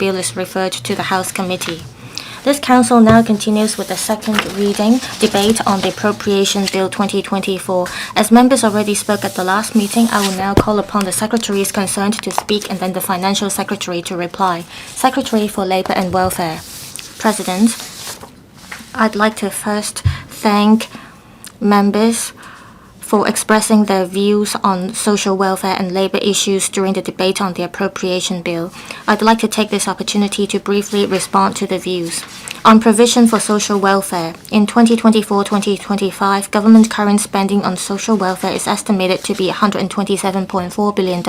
bill is referred to the House Committee. This Council now continues with the second reading debate on the Appropriation Bill 2024. As members already spoke at the last meeting, I will now call upon the Secretaries concerned to speak and then the Financial Secretary to reply. Secretary for Labour and Welfare. President, I'd like to first thank members for expressing their views on social welfare and labor issues during the debate on the Appropriation Bill. I'd like to take this opportunity to briefly respond to the views. On provision for social welfare, in 2024-2025, government current spending on social welfare is estimated to be $127.4 billion,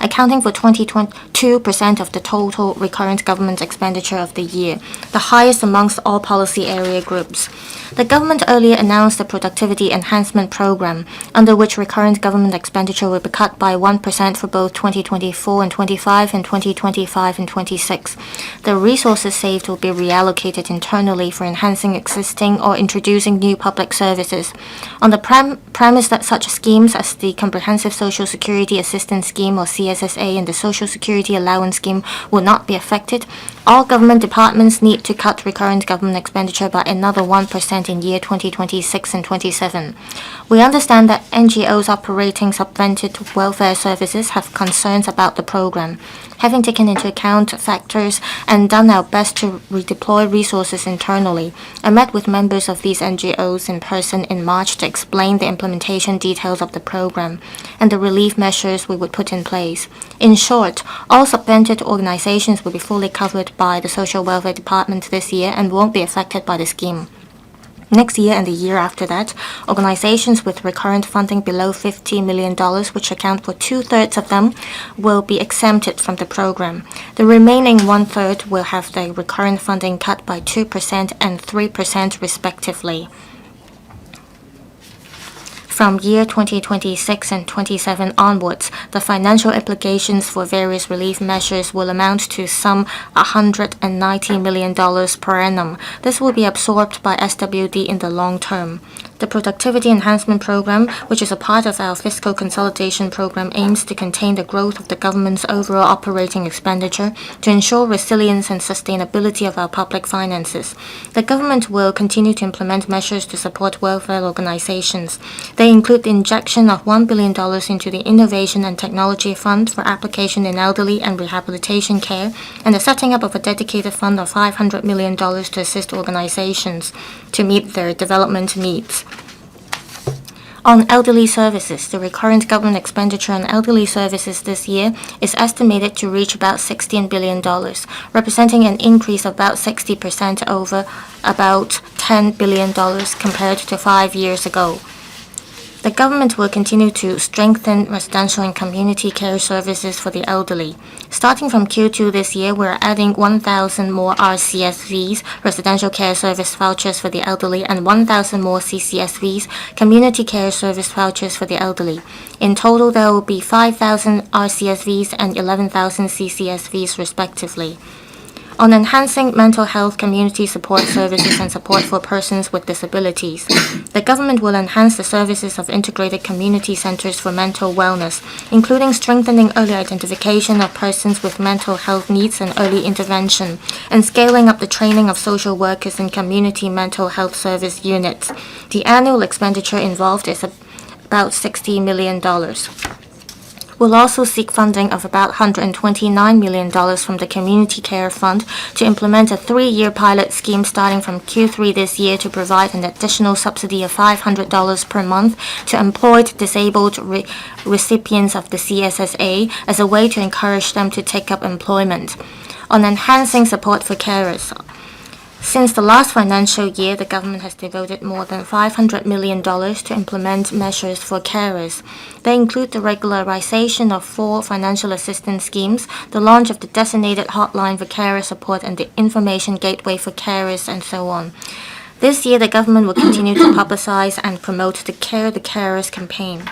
accounting for 22% of the total recurrent government expenditure of the year, the highest amongst all policy area groups. The government earlier announced the Productivity Enhancement Program, under which recurrent government expenditure will be cut by 1% for both 2024 and 25 and 2025 and 26. The resources saved will be reallocated internally for enhancing existing or introducing new public services. On the premise that such schemes as the Comprehensive Social Security Assistance Scheme or CSSA and the Social Security Allowance Scheme will not be affected, all government departments need to cut recurrent government expenditure by another 1% in year 2026 and 27. We understand that NGOs operating subvented welfare services have concerns about the program. Having taken into account factors and done our best to redeploy resources internally, I met with members of these NGOs in person in March to explain the implementation details of the program and the relief measures we would put in place. In short, all subvented organizations will be fully covered by the Social Welfare Department this year and won't be affected by the scheme. Next year and the year after that, organizations with recurrent funding below $50 million, which account for 2/3 of them, will be exempted from the program. The remaining 1/3 will have their recurrent funding cut by 2% and 3% respectively. From year 2026 and 27 onwards, the financial implications for various relief measures will amount to some $190 million per annum. This will be absorbed by SWD in the long term. The Productivity Enhancement Program, which is a part of our fiscal consolidation program, aims to contain the growth of the government's overall operating expenditure to ensure resilience and sustainability of our public finances. The government will continue to implement measures to support welfare organizations. They include the injection of $1 billion into the Innovation and Technology Fund for application in elderly and rehabilitation care, and the setting up of a dedicated fund of $500 million to assist organizations to meet their development needs. On elderly services, the recurrent government expenditure on elderly services this year is estimated to reach about $16 billion, representing an increase of about 60% over about $10 billion compared to 5 years ago. The government will continue to strengthen residential and community care services for the elderly. Starting from Q2 this year, we're adding 1,000 more RCSVs, residential care service vouchers for the elderly, and 1,000 more CCSVs, community care service vouchers for the elderly. In total, there will be 5,000 RCSVs and 11,000 CCSVs respectively. On enhancing mental health community support services and support for persons with disabilities, the government will enhance the services of integrated community centers for mental wellness, including strengthening early identification of persons with mental health needs and early intervention, and scaling up the training of social workers in community mental health service units. The annual expenditure involved is about $60 million. We'll also seek funding of about $129 million from the Community Care Fund to implement a 3-year pilot scheme starting from Q3 this year to provide an additional subsidy of $500 per month to employed disabled recipients of the CSSA as a way to encourage them to take up employment. On enhancing support for carers, since the last financial year, the government has devoted more than $500 million to implement measures for carers. They include the regularization of 4 financial assistance schemes, the launch of the designated hotline for carer support, and the information gateway for carers, and so on. This year, the government will continue to publicize and promote the Care the Carers campaign.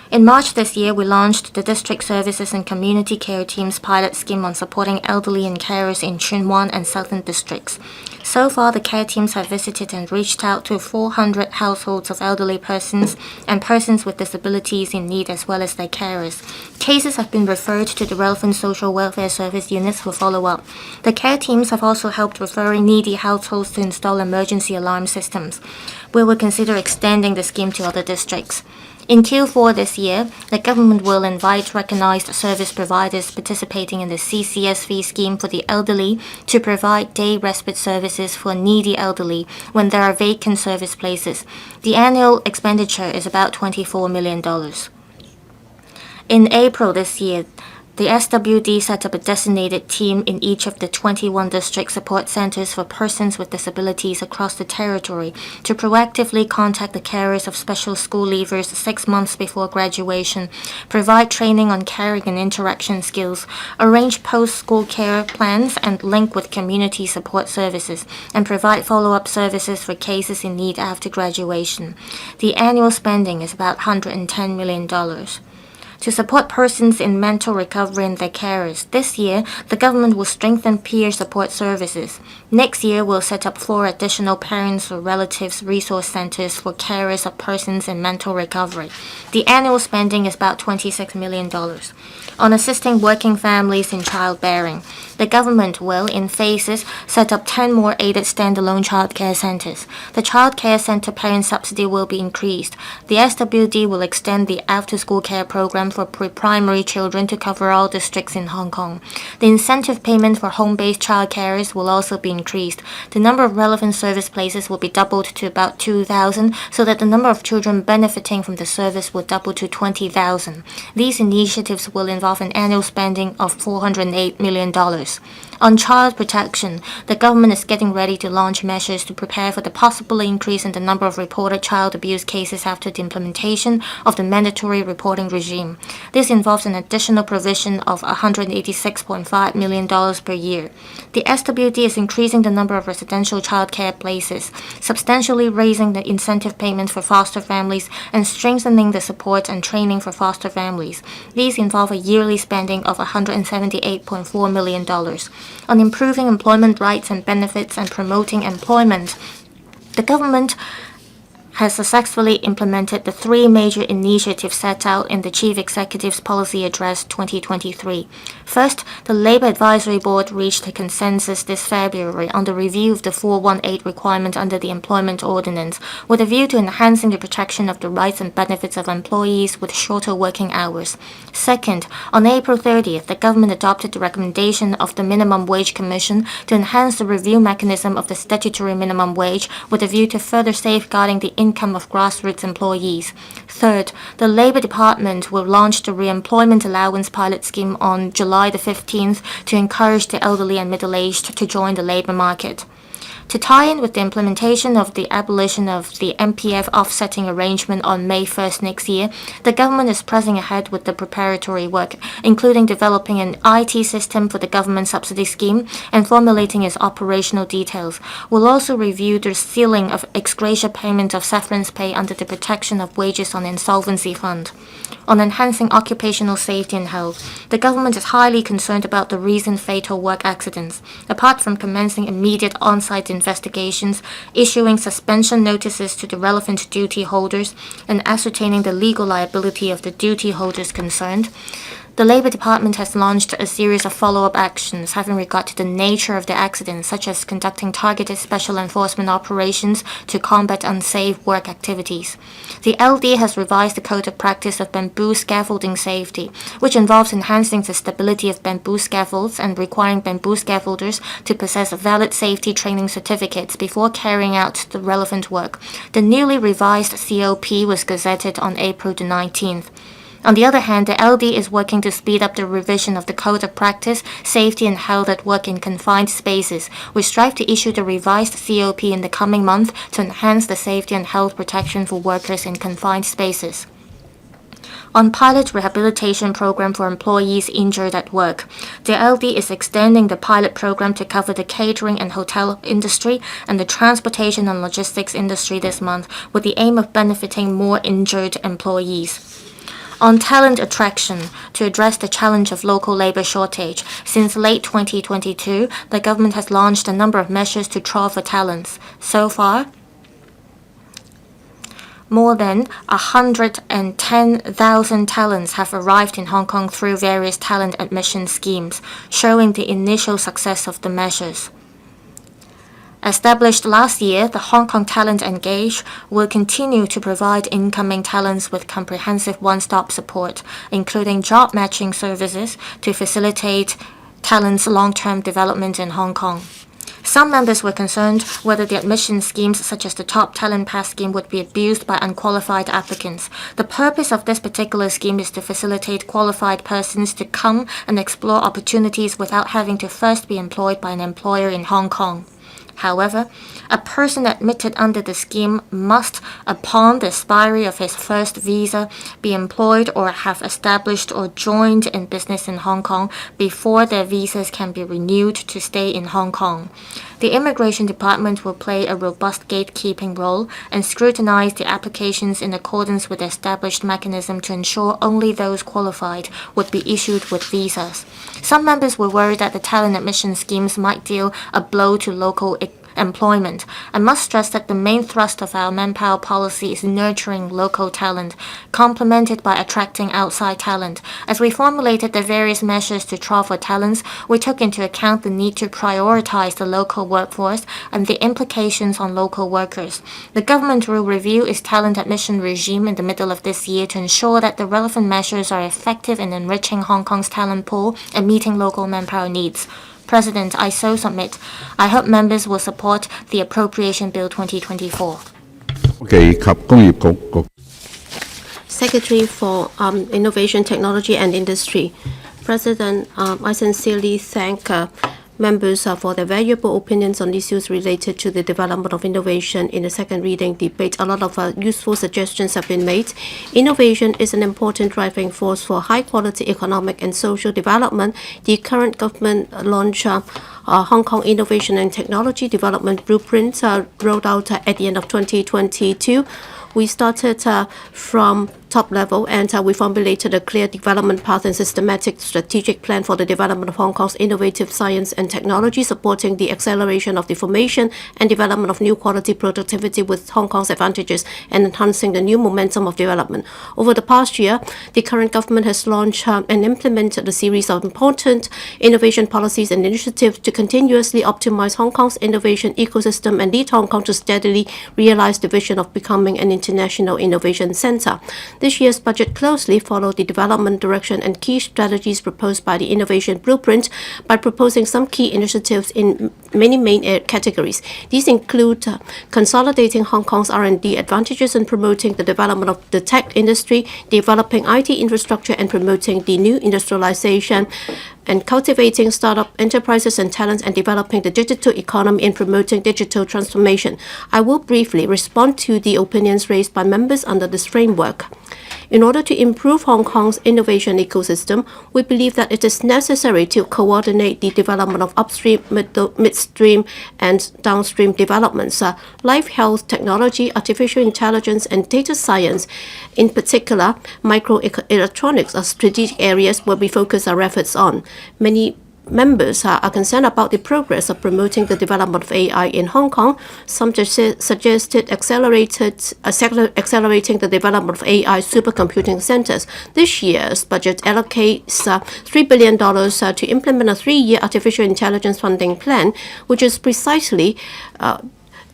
In March this year, we launched the District Services and Community Care Team's pilot scheme on supporting elderly and carers in Chunwan and Southern districts. So far, the care teams have visited and reached out to 400 households of elderly persons and persons with disabilities in need, as well as their carers. Cases have been referred to the relevant social welfare service units for follow-up. The care teams have also helped referring needy households to install emergency alarm systems. We will consider extending the scheme to other districts. In Q4 this year, the government will invite recognized service providers participating in the CCSV scheme for the elderly to provide day respite services for needy elderly when there are vacant service places. The annual expenditure is about $24 million. In April this year, the SWD set up a designated team in each of the 21 district support centers for persons with disabilities across the territory to proactively contact the carers of special school leavers 6 months before graduation, provide training on caring and interaction skills, arrange post-school care plans and link with community support services, and provide follow-up services for cases in need after graduation. The annual spending is about $110 million. To support persons in mental recovery and their carers, this year, the government will strengthen peer support services. Next year, we'll set up 4 additional parents or relatives resource centers for carers of persons in mental recovery. The annual spending is about $26 million. On assisting working families in childbearing, the government will, in phases, set up 10 more aided standalone childcare centers. The childcare center parent subsidy will be increased. The SWD will extend the after-school care program for pre-primary children to cover all districts in Hong Kong. The incentive payment for home-based child carers will also be increased. The number of relevant service places will be doubled to about 2,000, so that the number of children benefiting from the service will double to 20,000. These initiatives will involve an annual spending of $408 million. On child protection, the government is getting ready to launch measures to prepare for the possible increase in the number of reported child abuse cases after the implementation of the mandatory reporting regime. This involves an additional provision of $186.5 million per year. The SWD is increasing the number of residential childcare places, substantially raising the incentive payments for foster families, and strengthening the support and training for foster families. These involve a yearly spending of $178.4 million. On improving employment rights and benefits and promoting employment, the government has successfully implemented the 3 major initiatives set out in the Chief Executive's Policy Address 2023. First, the Labour Advisory Board reached a consensus this February on the review of the 418 requirement under the Employment Ordinance, with a view to enhancing the protection of the rights and benefits of employees with shorter working hours. Second, on April 30th, the government adopted the recommendation of the Minimum Wage Commission to enhance the review mechanism of the statutory minimum wage, with a view to further safeguarding the income of grassroots employees. Third, the Labour Department will launch the Re-employment Allowance pilot scheme on July the 15th to encourage the elderly and middle-aged to join the labour market. To tie in with the implementation of the abolition of the MPF offsetting arrangement on May 1st next year, the government is pressing ahead with the preparatory work, including developing an IT system for the government subsidy scheme and formulating its operational details. We'll also review the ceiling of ex gratia payment of severance pay under the Protection of Wages on Insolvency Fund. On enhancing occupational safety and health, the government is highly concerned about the recent fatal work accidents. Apart from commencing immediate on-site investigations, issuing suspension notices to the relevant duty holders, and ascertaining the legal liability of the duty holders concerned, the Labour Department has launched a series of follow-up actions having regard to the nature of the accident, such as conducting targeted special enforcement operations to combat unsafe work activities. The LD has revised the Code of Practice of Bamboo Scaffolding Safety, which involves enhancing the stability of bamboo scaffolds and requiring bamboo scaffolders to possess valid safety training certificates before carrying out the relevant work. The newly revised COP was gazetted on April the 19th. On the other hand, the LD is working to speed up the revision of the Code of Practice, Safety and Health at Work in Confined Spaces. We strive to issue the revised COP in the coming month to enhance the safety and health protection for workers in confined spaces. On pilot rehabilitation program for employees injured at work, the LD is extending the pilot program to cover the catering and hotel industry and the transportation and logistics industry this month, with the aim of benefiting more injured employees. On talent attraction, to address the challenge of local labor shortage, since late 2022, the government has launched a number of measures to trough for talents. So far, more than 110,000 talents have arrived in Hong Kong through various talent admission schemes, showing the initial success of the measures. Established last year, the Hong Kong Talent Engage will continue to provide incoming talents with comprehensive one-stop support, including job matching services to facilitate talents' long-term development in Hong Kong. Some members were concerned whether the admission schemes such as the Top Talent Pass scheme would be abused by unqualified applicants. The purpose of this particular scheme is to facilitate qualified persons to come and explore opportunities without having to first be employed by an employer in Hong Kong. However, a person admitted under the scheme must, upon the expiry of his first visa, be employed or have established or joined in business in Hong Kong before their visas can be renewed to stay in Hong Kong. The Immigration Department will play a robust gatekeeping role and scrutinize the applications in accordance with the established mechanism to ensure only those qualified would be issued with visas. Some members were worried that the talent admission schemes might deal a blow to local employment. I must stress that the main thrust of our manpower policy is nurturing local talent, complemented by attracting outside talent. As we formulated the various measures to trough for talents, we took into account the need to prioritize the local workforce and the implications on local workers. The government will review its talent admission regime in the middle of this year to ensure that the relevant measures are effective in enriching Hong Kong's talent pool and meeting local manpower needs. President, I so submit. I hope members will support the Appropriation Bill 2024. Secretary for Innovation, Technology and Industry. President, I sincerely thank members for their valuable opinions on issues related to the development of innovation in the second reading debate. A lot of useful suggestions have been made. Innovation is an important driving force for high-quality economic and social development. The current government launched Hong Kong Innovation and Technology Development Blueprint rolled out at the end of 2022. We started from top level and we formulated a clear development path and systematic strategic plan for the development of Hong Kong's innovative science and technology, supporting the acceleration of the formation and development of new quality productivity with Hong Kong's advantages and enhancing the new momentum of development. Over the past year, the current government has launched and implemented a series of important innovation policies and initiatives to continuously optimize Hong Kong's innovation ecosystem and lead Hong Kong to steadily realize the vision of becoming an international innovation center. This year's budget closely followed the development direction and key strategies proposed by the Innovation Blueprint by proposing some key initiatives in many main categories. These include consolidating Hong Kong's R&D advantages and promoting the development of the tech industry, developing IT infrastructure and promoting the new industrialization, and cultivating startup enterprises and talents and developing the digital economy and promoting digital transformation. I will briefly respond to the opinions raised by members under this framework. In order to improve Hong Kong's innovation ecosystem, we believe that it is necessary to coordinate the development of upstream, midstream, and downstream developments. Life health technology, artificial intelligence, and data science, in particular, microelectronics, are strategic areas where we focus our efforts on. Many members are concerned about the progress of promoting the development of AI in Hong Kong. Some suggested accelerating the development of AI supercomputing centers. This year's budget allocates $3 billion to implement a 3-year artificial intelligence funding plan, which is precisely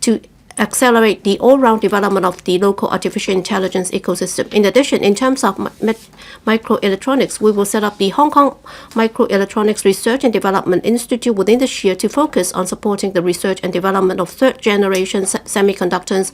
to accelerate the all-round development of the local artificial intelligence ecosystem. In addition, in terms of microelectronics, we will set up the Hong Kong Microelectronics Research and Development Institute within this year to focus on supporting the research and development of third-generation semiconductors,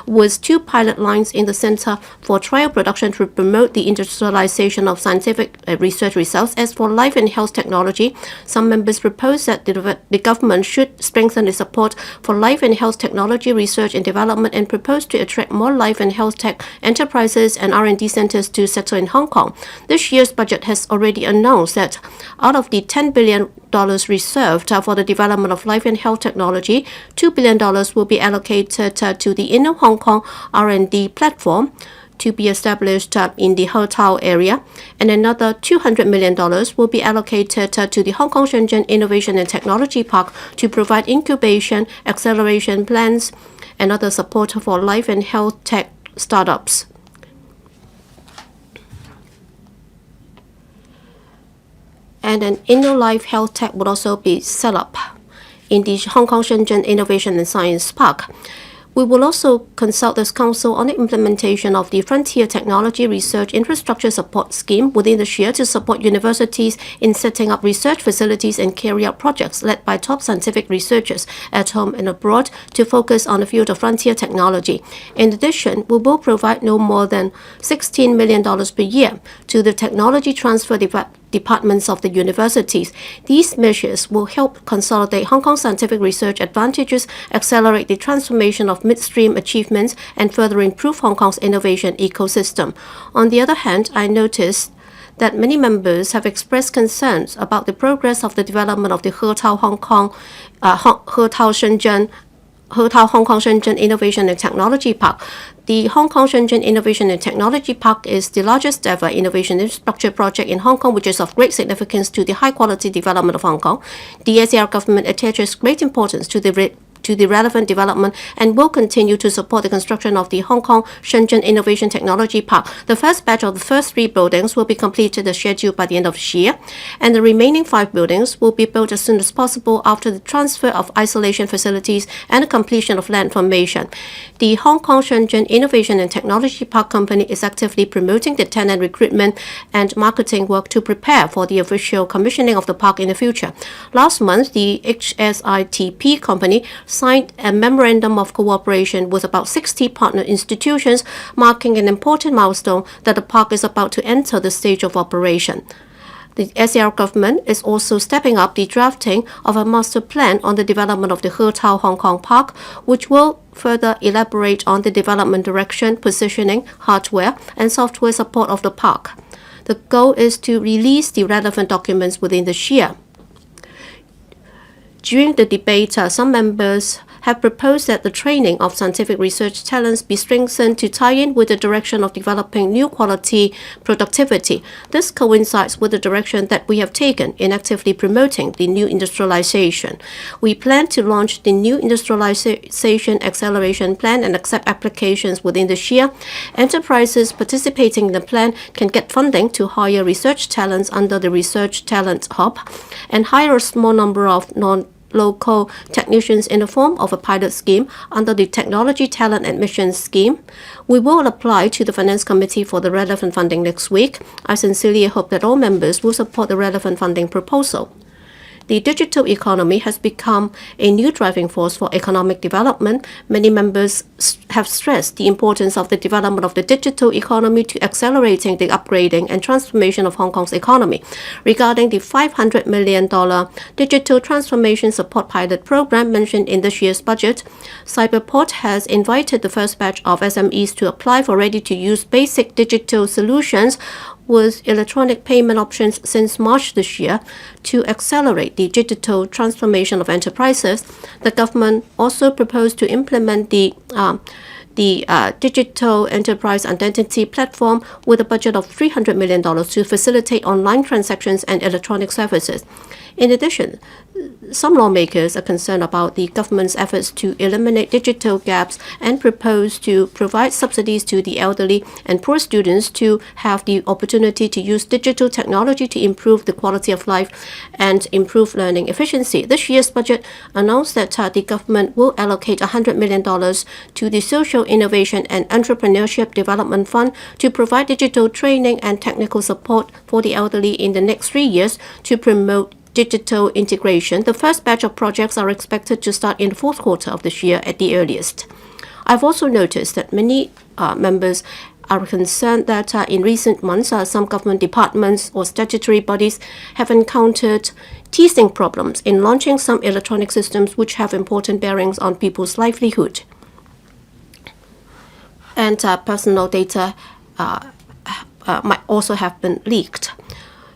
with 2 pilot lines in the Center for Trial Production to promote the industrialization of scientific research results. As for life and health technology, some members propose that the government should strengthen its support for life and health technology research and development and propose to attract more life and health tech enterprises and R&D centers to settle in Hong Kong. This year's budget has already announced that out of the $10 billion reserved for the development of life and health technology, $2 billion will be allocated to the Inner Hong Kong R&D platform. to be established in the Hotao area, and another $200 million will be allocated to the Hong Kong Shenzhen Innovation and Technology Park to provide incubation, acceleration plans, and other support for life and health tech startups. And an InnoLife Health Tech would also be set up in the Hong Kong Shenzhen Innovation and Science Park. We will also consult this council on the implementation of the Frontier Technology Research Infrastructure Support Scheme within the year to support universities in setting up research facilities and carry out projects led by top scientific researchers at home and abroad to focus on the field of frontier technology. In addition, we will provide no more than $16 million per year to the technology transfer departments of the universities. These measures will help consolidate Hong Kong scientific research advantages, accelerate the transformation of midstream achievements, and further improve Hong Kong's innovation ecosystem. On the other hand, I noticed that many members have expressed concerns about the progress of the development of the Hotao Hong Kong Shenzhen Innovation and Technology Park. The Hong Kong Shenzhen Innovation and Technology Park is the largest ever innovation infrastructure project in Hong Kong, which is of great significance to the high-quality development of Hong Kong. The SAR government attaches great importance to the relevant development and will continue to support the construction of the Hong Kong Shenzhen Innovation Technology Park. The first batch of the first 3 buildings will be completed as scheduled by the end of the year, and the remaining 5 buildings will be built as soon as possible after the transfer of isolation facilities and the completion of land formation. The Hong Kong Shenzhen Innovation and Technology Park Company is actively promoting the tenant recruitment and marketing work to prepare for the official commissioning of the park in the future. Last month, the HSITP company signed a memorandum of cooperation with about 60 partner institutions, marking an important milestone that the park is about to enter the stage of operation. The SAR government is also stepping up the drafting of a master plan on the development of the Hotao Hong Kong Park, which will further elaborate on the development direction, positioning, hardware, and software support of the park. The goal is to release the relevant documents within the year. During the debate, some members have proposed that the training of scientific research talents be strengthened to tie in with the direction of developing new quality productivity. This coincides with the direction that we have taken in actively promoting the new industrialization. We plan to launch the new industrialization acceleration plan and accept applications within this year. Enterprises participating in the plan can get funding to hire research talents under the Research Talent Hub and hire a small number of local technicians in the form of a pilot scheme under the Technology Talent Admission Scheme. We will apply to the Finance Committee for the relevant funding next week. I sincerely hope that all members will support the relevant funding proposal. The digital economy has become a new driving force for economic development. Many members have stressed the importance of the development of the digital economy to accelerating the upgrading and transformation of Hong Kong's economy. Regarding the $500 million Digital Transformation Support Pilot Program mentioned in this year's budget, Cyberport has invited the first batch of SMEs to apply for ready-to-use basic digital solutions with electronic payment options since March this year to accelerate the digital transformation of enterprises. The government also proposed to implement the Digital Enterprise Identity Platform with a budget of $300 million to facilitate online transactions and electronic services. In addition, some lawmakers are concerned about the government's efforts to eliminate digital gaps and propose to provide subsidies to the elderly and poor students to have the opportunity to use digital technology to improve the quality of life and improve learning efficiency. This year's budget announced that the government will allocate $100 million to the Social Innovation and Entrepreneurship Development Fund to provide digital training and technical support for the elderly in the next 3 years to promote digital integration. The first batch of projects are expected to start in the fourth quarter of this year at the earliest. I've also noticed that many members are concerned that in recent months, some government departments or statutory bodies have encountered teething problems in launching some electronic systems which have important bearings on people's livelihood. And personal data might also have been leaked.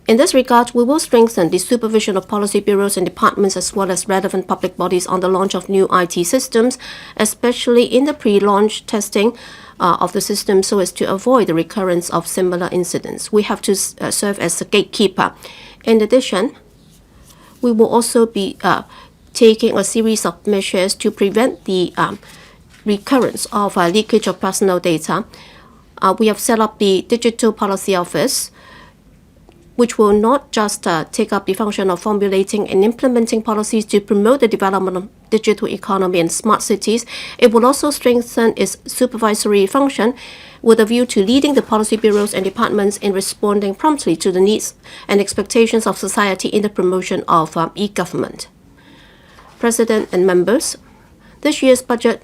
In this regard, we will strengthen the supervision of policy bureaus and departments as well as relevant public bodies on the launch of new IT systems, especially in the pre-launch testing of the system so as to avoid the recurrence of similar incidents. We have to serve as a gatekeeper. In addition, we will also be taking a series of measures to prevent the recurrence of leakage of personal data. We have set up the Digital Policy Office, which will not just take up the function of formulating and implementing policies to promote the development of digital economy and smart cities. It will also strengthen its supervisory function with a view to leading the policy bureaus and departments in responding promptly to the needs and expectations of society in the promotion of e-government. President and members, this year's budget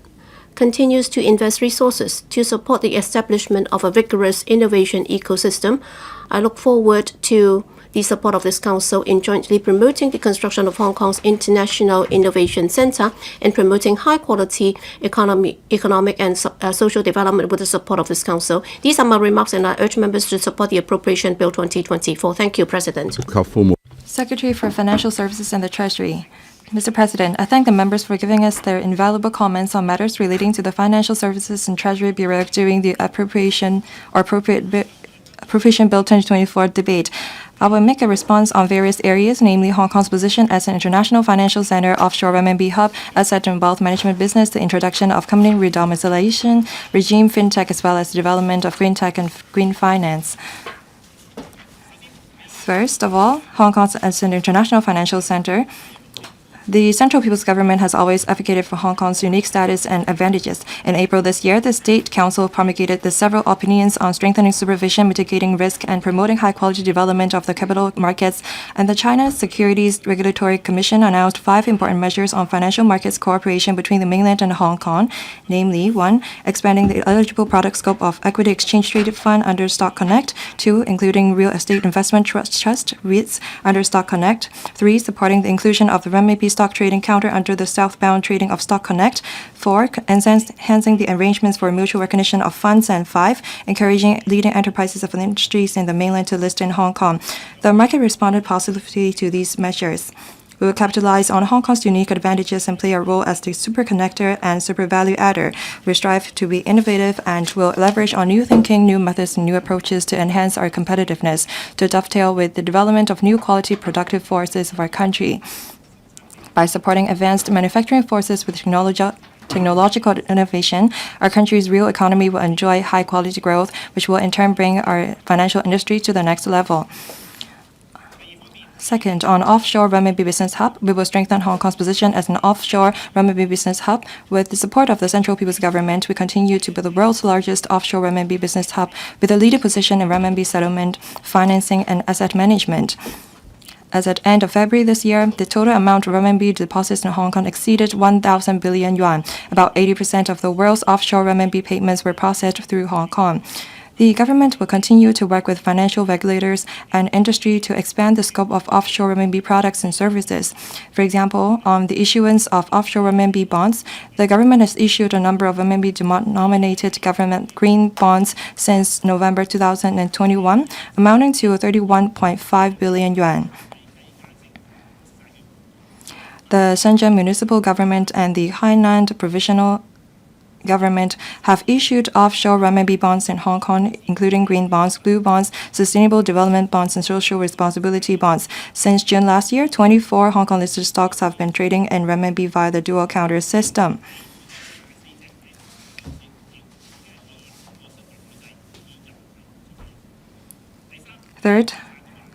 continues to invest resources to support the establishment of a vigorous innovation ecosystem. I look forward to the support of this Council in jointly promoting the construction of Hong Kong's International Innovation Centre and promoting high-quality economic and social development with the support of this Council. These are my remarks, and I urge members to support the Appropriation Bill 2024. Thank you, President. Secretary for Financial Services and the Treasury. Mr. President, I thank the members for giving us their invaluable comments on matters relating to the Financial Services and Treasury Bureau during the Appropriation Bill 2024 debate. I will make a response on various areas, namely Hong Kong's position as an international financial center, offshore renminbi hub, asset and wealth management business, the introduction of company redomiciliation regime, fintech, as well as the development of green tech and green finance. First of all, Hong Kong as an international financial center. The Central People's Government has always advocated for Hong Kong's unique status and advantages. In April this year, the State Council promulgated the several opinions on strengthening supervision, mitigating risk, and promoting high-quality development of the capital markets, and the China Securities Regulatory Commission announced 5 important measures on financial markets cooperation between the mainland and Hong Kong, namely 1. Expanding the eligible product scope of equity exchange-traded fund under Stock Connect, 2. Including real estate investment trust REITs under Stock Connect, 3. Supporting the inclusion of the renminbi stock trading counter under the southbound trading of Stock Connect, 4. Enhancing the arrangements for mutual recognition of funds, and 5. Encouraging leading enterprises of industries in the mainland to list in Hong Kong. The market responded positively to these measures. We will capitalize on Hong Kong's unique advantages and play a role as the super connector and super value adder. We strive to be innovative and will leverage on new thinking, new methods, and new approaches to enhance our competitiveness, to dovetail with the development of new quality productive forces of our country. By supporting advanced manufacturing forces with technological innovation, our country's real economy will enjoy high-quality growth, which will in turn bring our financial industry to the next level. Second, on offshore renminbi business hub, we will strengthen Hong Kong's position as an offshore renminbi business hub. With the support of the Central People's Government, we continue to be the world's largest offshore renminbi business hub with a leading position in renminbi settlement, financing, and asset management. As at end of February this year, the total amount of renminbi deposits in Hong Kong exceeded 1,000 billion yuan. About 80% of the world's offshore renminbi payments were processed through Hong Kong. The government will continue to work with financial regulators and industry to expand the scope of offshore renminbi products and services. For example, on the issuance of offshore renminbi bonds, the government has issued a number of renminbi-denominated government green bonds since November 2021, amounting to 31.5 billion yuan. The Shenzhen Municipal Government and the Hainan Provisional Government have issued offshore renminbi bonds in Hong Kong, including green bonds, blue bonds, sustainable development bonds, and social responsibility bonds. Since June last year, 24 Hong Kong listed stocks have been trading in renminbi via the dual counter system. Third,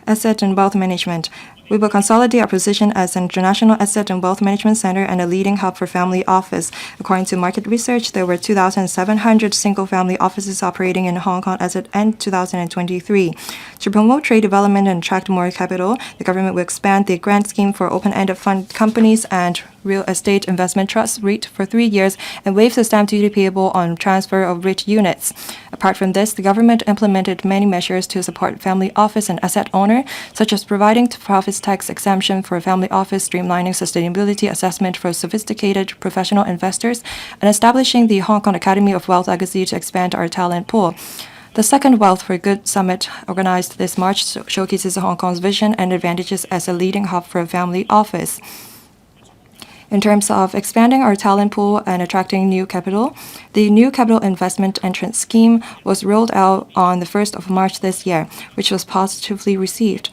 asset and wealth management. We will consolidate our position as an international asset and wealth management center and a leading hub for family office. According to market research, there were 2,700 single-family offices operating in Hong Kong as at end 2023. To promote trade development and attract more capital, the government will expand the grant scheme for open-ended fund companies and real estate investment trusts REIT for 3 years and waive the stamp duty payable on transfer of REIT units. Apart from this, the government implemented many measures to support family office and asset owner, such as providing profits tax exemption for family office, streamlining sustainability assessment for sophisticated professional investors, and establishing the Hong Kong Academy of Wealth Legacy to expand our talent pool. The second Wealth for Good Summit, organized this March, showcases Hong Kong's vision and advantages as a leading hub for a family office. In terms of expanding our talent pool and attracting new capital, the new capital investment entrance scheme was rolled out on the 1st of March this year, which was positively received.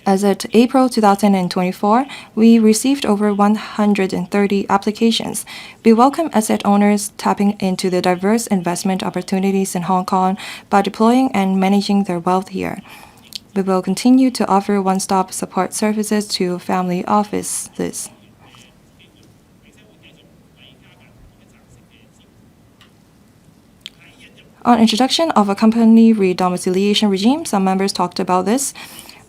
As of April 2024, we received over 130 applications. We welcome asset owners tapping into the diverse investment opportunities in Hong Kong by deploying and managing their wealth here. We will continue to offer one-stop support services to family offices. On introduction of a company redomiciliation regime, some members talked about this.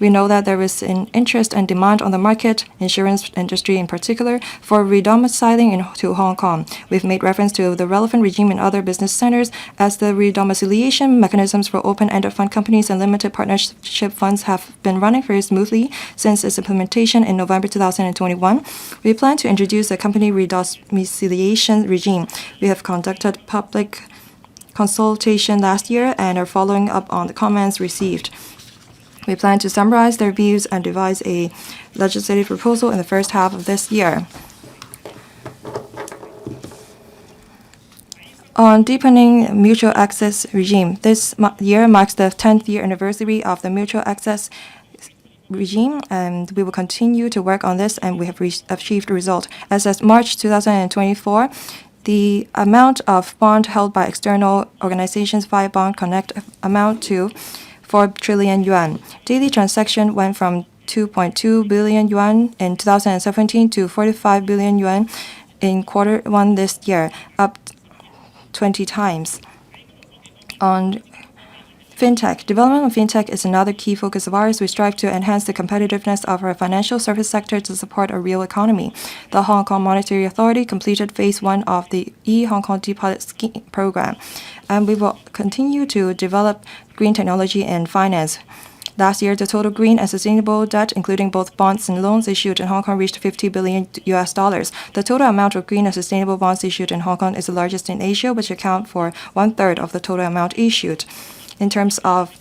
We know that there is an interest and demand on the market, insurance industry in particular, for redomiciling to Hong Kong. We've made reference to the relevant regime in other business centers, as the redomiciliation mechanisms for open-ended fund companies and limited partnership funds have been running very smoothly since its implementation in November 2021. We plan to introduce a company redomiciliation regime. We have conducted public consultation last year and are following up on the comments received. We plan to summarize their views and devise a legislative proposal in the first half of this year. On deepening mutual access regime, this year marks the 10th year anniversary of the mutual access regime, and we will continue to work on this, and we have achieved a result. As of March 2024, the amount of bond held by external organizations via Bond Connect amount to 4 trillion yuan. Daily transaction went from 2.2 billion yuan in 2017 to 45 billion yuan in Q1 this year, up 20 times. On fintech, development of fintech is another key focus of ours. We strive to enhance the competitiveness of our financial service sector to support our real economy. The Hong Kong Monetary Authority completed phase 1 of the e-Hong Kong Deposit Scheme program, and we will continue to develop green technology and finance. Last year, the total green and sustainable debt, including both bonds and loans issued in Hong Kong, reached $50 billion. The total amount of green and sustainable bonds issued in Hong Kong is the largest in Asia, which account for 1/3 of the total amount issued. In terms of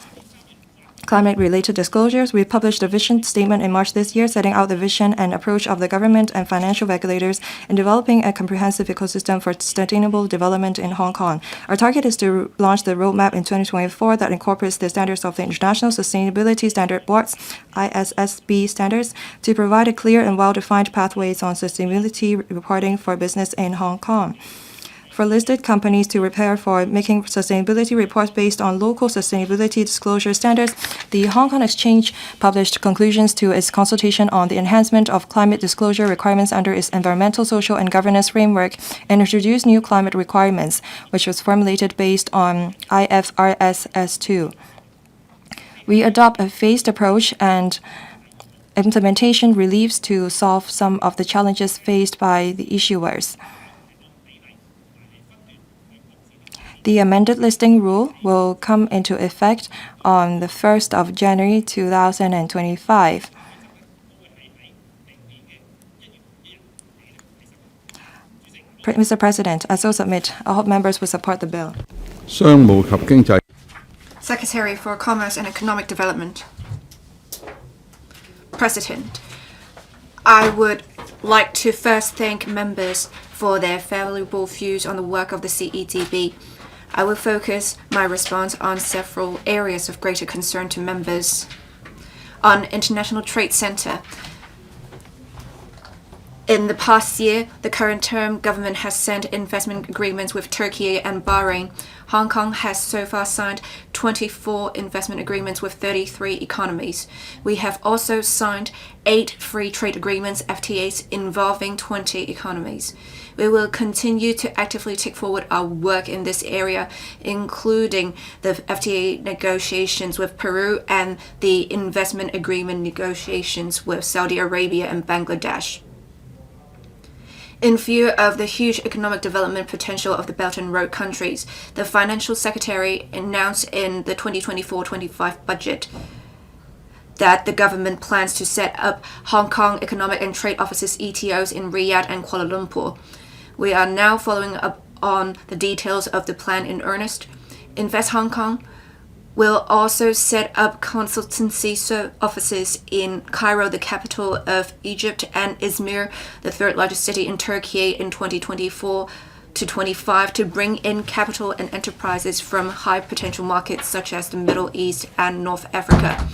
climate-related disclosures, we published a vision statement in March this year, setting out the vision and approach of the government and financial regulators in developing a comprehensive ecosystem for sustainable development in Hong Kong. Our target is to launch the roadmap in 2024 that incorporates the standards of the International Sustainability Standard Board's ISSB standards to provide a clear and well-defined pathways on sustainability reporting for business in Hong Kong. For listed companies to prepare for making sustainability reports based on local sustainability disclosure standards, the Hong Kong Exchange published conclusions to its consultation on the enhancement of climate disclosure requirements under its environmental, social, and governance framework, and introduced new climate requirements, which was formulated based on IFRS S2. We adopt a phased approach and implementation reliefs to solve some of the challenges faced by the issuers. The amended listing rule will come into effect on the 1st of January 2025. Mr. President, I so submit. I hope members will support the bill. Secretary for Commerce and Economic Development. President, I would like to first thank members for their valuable views on the work of the CEDB. I will focus my response on several areas of greater concern to members. On International Trade Center, in the past year, the current term government has signed investment agreements with Turkey and Bahrain. Hong Kong has so far signed 24 investment agreements with 33 economies. We have also signed 8 free trade agreements, FTAs, involving 20 economies. We will continue to actively take forward our work in this area, including the FTA negotiations with Peru and the investment agreement negotiations with Saudi Arabia and Bangladesh. In view of the huge economic development potential of the Belt and Road countries, the Financial Secretary announced in the 2024-25 budget that the government plans to set up Hong Kong Economic and Trade Offices ETOs in Riyadh and Kuala Lumpur. We are now following up on the details of the plan in earnest, Invest Hong Kong will also set up consultancy offices in Cairo, the capital of Egypt, and Izmir, the third largest city in Turkey, in 2024 to 25 to bring in capital and enterprises from high potential markets such as the Middle East and North Africa.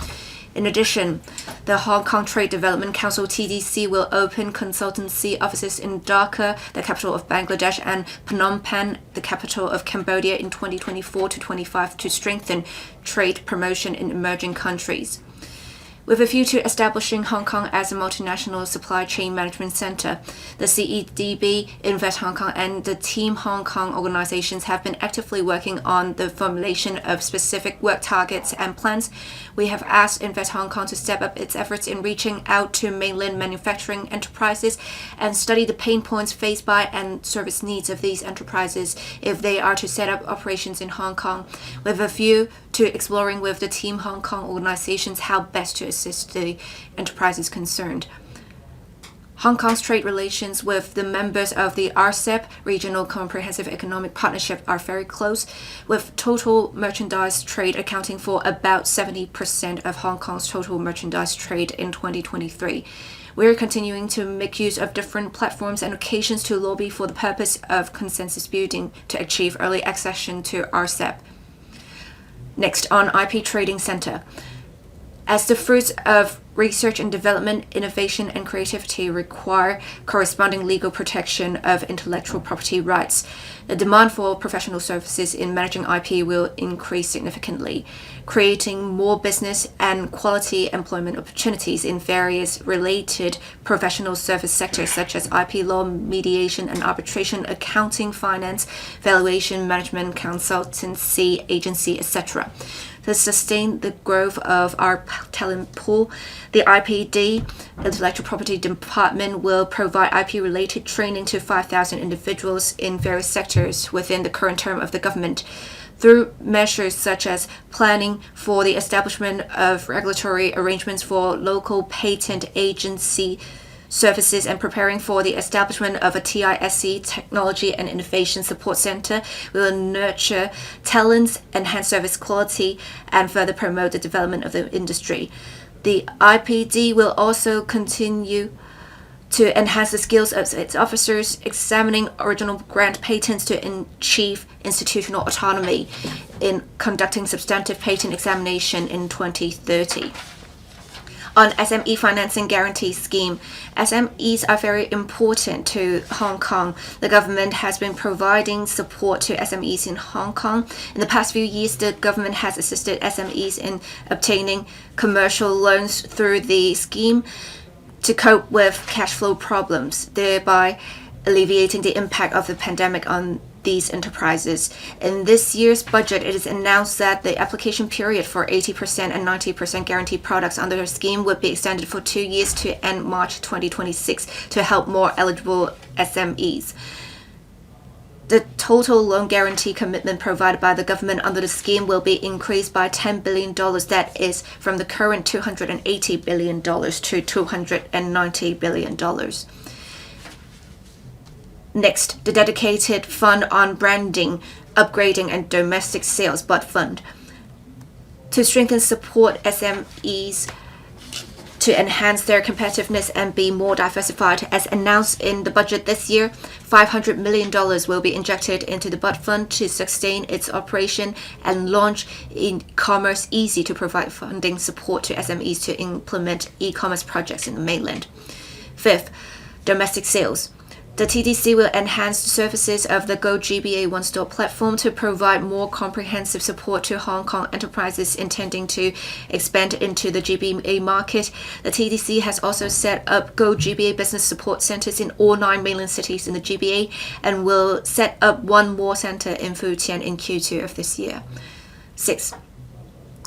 In addition, the Hong Kong Trade Development Council TDC will open consultancy offices in Dhaka, the capital of Bangladesh, and Phnom Penh, the capital of Cambodia, in 2024 to 25 to strengthen trade promotion in emerging countries. With a view to establishing Hong Kong as a multinational supply chain management center, the CEDB, Invest Hong Kong, and the Team Hong Kong organizations have been actively working on the formulation of specific work targets and plans. We have asked Invest Hong Kong to step up its efforts in reaching out to mainland manufacturing enterprises and study the pain points faced by and service needs of these enterprises if they are to set up operations in Hong Kong, with a view to exploring with the Team Hong Kong organizations how best to assist the enterprises concerned. Hong Kong's trade relations with the members of the RCEP, Regional Comprehensive Economic Partnership, are very close, with total merchandise trade accounting for about 70% of Hong Kong's total merchandise trade in 2023. We're continuing to make use of different platforms and occasions to lobby for the purpose of consensus building to achieve early accession to RCEP. Next, on IP Trading Center. As the fruits of research and development, innovation, and creativity require corresponding legal protection of intellectual property rights, the demand for professional services in managing IP will increase significantly, creating more business and quality employment opportunities in various related professional service sectors such as IP law, mediation and arbitration, accounting, finance, valuation, management, consultancy, agency, etc. To sustain the growth of our talent pool, the IPD, Intellectual Property Department, will provide IP-related training to 5,000 individuals in various sectors within the current term of the government. Through measures such as planning for the establishment of regulatory arrangements for local patent agency services and preparing for the establishment of a TISC, Technology and Innovation Support Center, will nurture talents, enhance service quality, and further promote the development of the industry. The IPD will also continue to enhance the skills of its officers, examining original grant patents to achieve institutional autonomy in conducting substantive patent examination in 2030. On SME financing guarantee scheme, SMEs are very important to Hong Kong. The government has been providing support to SMEs in Hong Kong. In the past few years, the government has assisted SMEs in obtaining commercial loans through the scheme to cope with cash flow problems, thereby alleviating the impact of the pandemic on these enterprises. In this year's budget, it is announced that the application period for 80% and 90% guaranteed products under the scheme would be extended for 2 years to end March 2026 to help more eligible SMEs. The total loan guarantee commitment provided by the government under the scheme will be increased by $10 billion, that is, from the current $280 billion to $290 billion. Next, the dedicated fund on branding, upgrading and domestic sales BUD fund. To strengthen support SMEs to enhance their competitiveness and be more diversified, as announced in the budget this year, $500 million will be injected into the BUD fund to sustain its operation and launch e-commerce easy to provide funding support to SMEs to implement e-commerce projects in the mainland. Fifth, domestic sales. The TDC will enhance the services of the GoGBA one-stop platform to provide more comprehensive support to Hong Kong enterprises intending to expand into the GBA market. The TDC has also set up GoGBA business support centers in all 9 mainland cities in the GBA and will set up one more center in Futian in Q2 of this year. 6.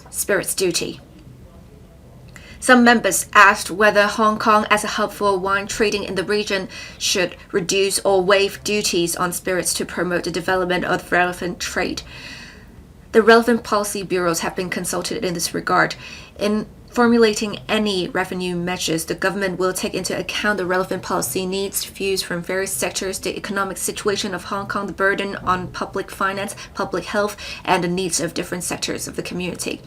Spirits duty. Some members asked whether Hong Kong, as a hub for wine trading in the region, should reduce or waive duties on spirits to promote the development of relevant trade. The relevant policy bureaus have been consulted in this regard. In formulating any revenue measures, the government will take into account the relevant policy needs, views from various sectors, the economic situation of Hong Kong, the burden on public finance, public health, and the needs of different sectors of the community.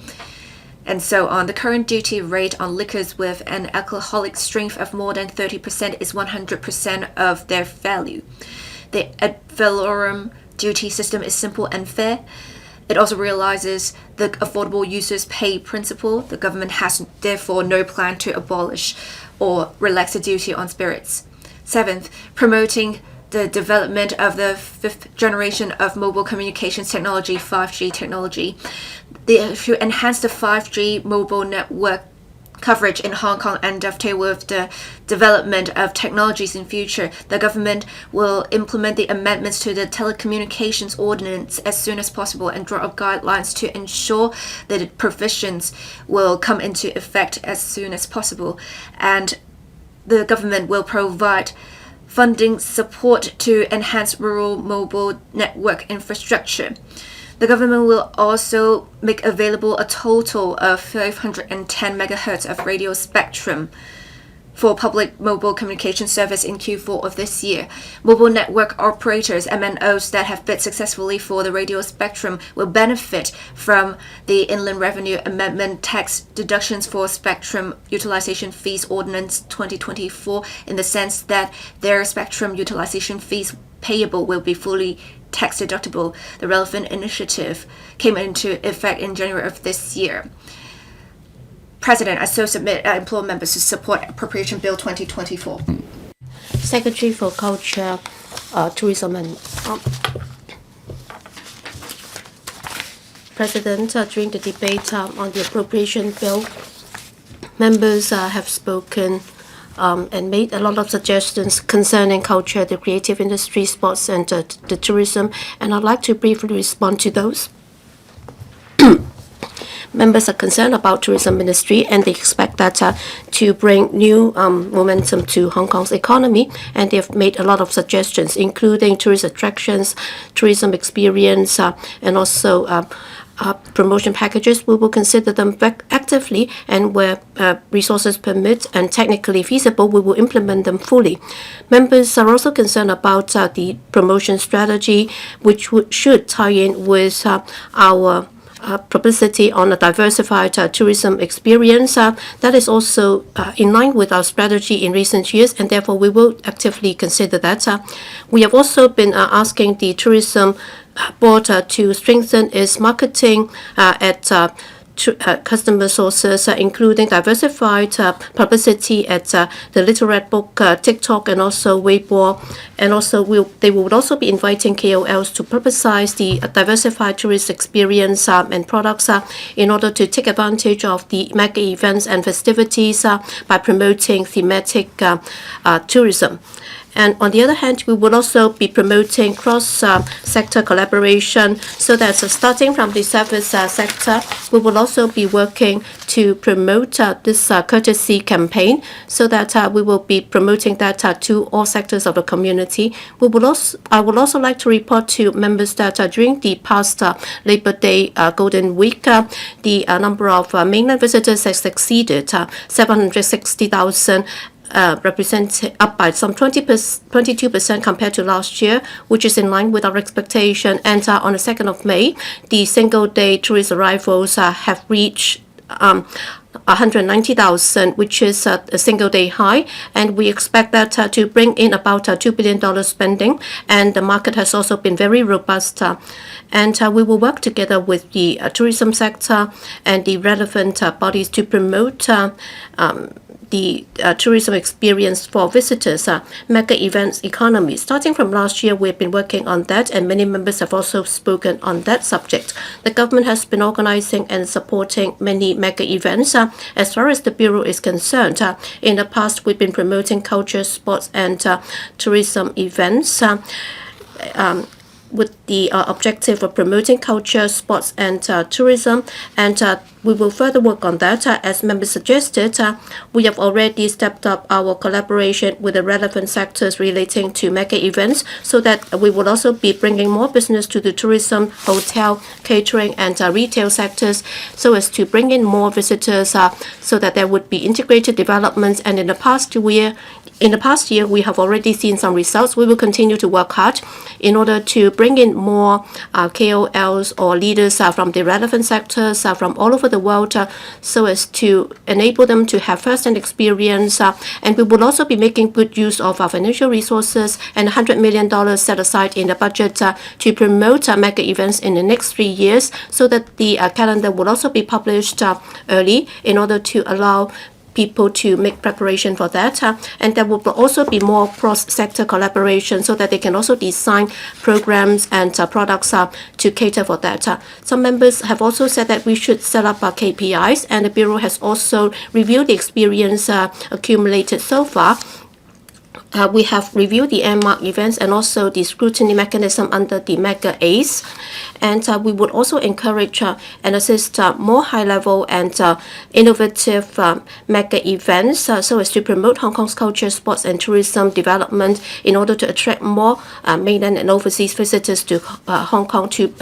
And so on, the current duty rate on liquors with an alcoholic strength of more than 30% is 100% of their value. The ad valorem duty system is simple and fair. It also realizes the affordable users pay principle. The government has therefore no plan to abolish or relax the duty on spirits. Seventh, promoting the development of the fifth generation of mobile communications technology, 5G technology. To enhance the 5G mobile network coverage in Hong Kong and dovetail with the development of technologies in future, the government will implement the amendments to the telecommunications ordinance as soon as possible and draw up guidelines to ensure that the provisions will come into effect as soon as possible. And the government will provide funding support to enhance rural mobile network infrastructure. The government will also make available a total of 510 megahertz of radio spectrum for public mobile communication service in Q4 of this year. Mobile network operators, MNOs, that have bid successfully for the radio spectrum will benefit from the Inland Revenue Amendment tax deductions for Spectrum Utilization Fees Ordinance 2024 in the sense that their spectrum utilization fees payable will be fully tax deductible. The relevant initiative came into effect in January of this year. President, I so submit implore members to support Appropriation Bill 2024. Secretary for Culture, Tourism and President, during the debate on the Appropriation Bill, members have spoken and made a lot of suggestions concerning culture, the creative industry, sports, and the tourism, and I'd like to briefly respond to those. Members are concerned about tourism ministry, and they expect that to bring new momentum to Hong Kong's economy, and they've made a lot of suggestions, including tourist attractions, tourism experience, and also promotion packages. We will consider them actively, and where resources permit and technically feasible, we will implement them fully. Members are also concerned about the promotion strategy, which should tie in with our publicity on a diversified tourism experience. That is also in line with our strategy in recent years, and therefore we will actively consider that. We have also been asking the tourism board to strengthen its marketing at customer sources, including diversified publicity at the Little Red Book, TikTok, and also Weibo. And also they would also be inviting KOLs to publicize the diversified tourist experience and products in order to take advantage of the mega events and festivities by promoting thematic tourism. And on the other hand, we will also be promoting cross-sector collaboration so that starting from the service sector, we will also be working to promote this courtesy campaign so that we will be promoting that to all sectors of the community. I would also like to report to members that during the past Labor Day Golden Week, the number of mainland visitors has exceeded 760,000, represent up by some 22% compared to last year, which is in line with our expectation. And on the 2nd of May, the single-day tourist arrivals have reached 190,000, which is a single-day high, and we expect that to bring in about $2 billion spending, and the market has also been very robust. And we will work together with the tourism sector and the relevant bodies to promote the tourism experience for visitors, mega events economy. Starting from last year, we've been working on that, and many members have also spoken on that subject. The government has been organizing and supporting many mega events. As far as the Bureau is concerned, in the past, we've been promoting culture, sports, and tourism events. With the objective of promoting culture, sports, and tourism, and we will further work on that. As members suggested, we have already stepped up our collaboration with the relevant sectors relating to mega events, so that we will also be bringing more business to the tourism, hotel, catering, and retail sectors, so as to bring in more visitors, so that there would be integrated developments. And in the past year, we have already seen some results. We will continue to work hard in order to bring in more KOLs or leaders from the relevant sectors from all over the world, so as to enable them to have first-hand experience. And we will also be making good use of our financial resources and $100 million set aside in the budget to promote mega events in the next 3 years, so that the calendar will also be published early in order to allow people to make preparation for that, and there will also be more cross-sector collaboration, so that they can also design programs and products to cater for that. Some members have also said that we should set up KPIs, and the Bureau has also reviewed the experience accumulated so far. We have reviewed the landmark events and also the scrutiny mechanism under the Mega Ace, and we would also encourage and assist more high-level and innovative mega events, so as to promote Hong Kong's culture, sports, and tourism development in order to attract more mainland and overseas visitors to Hong Kong to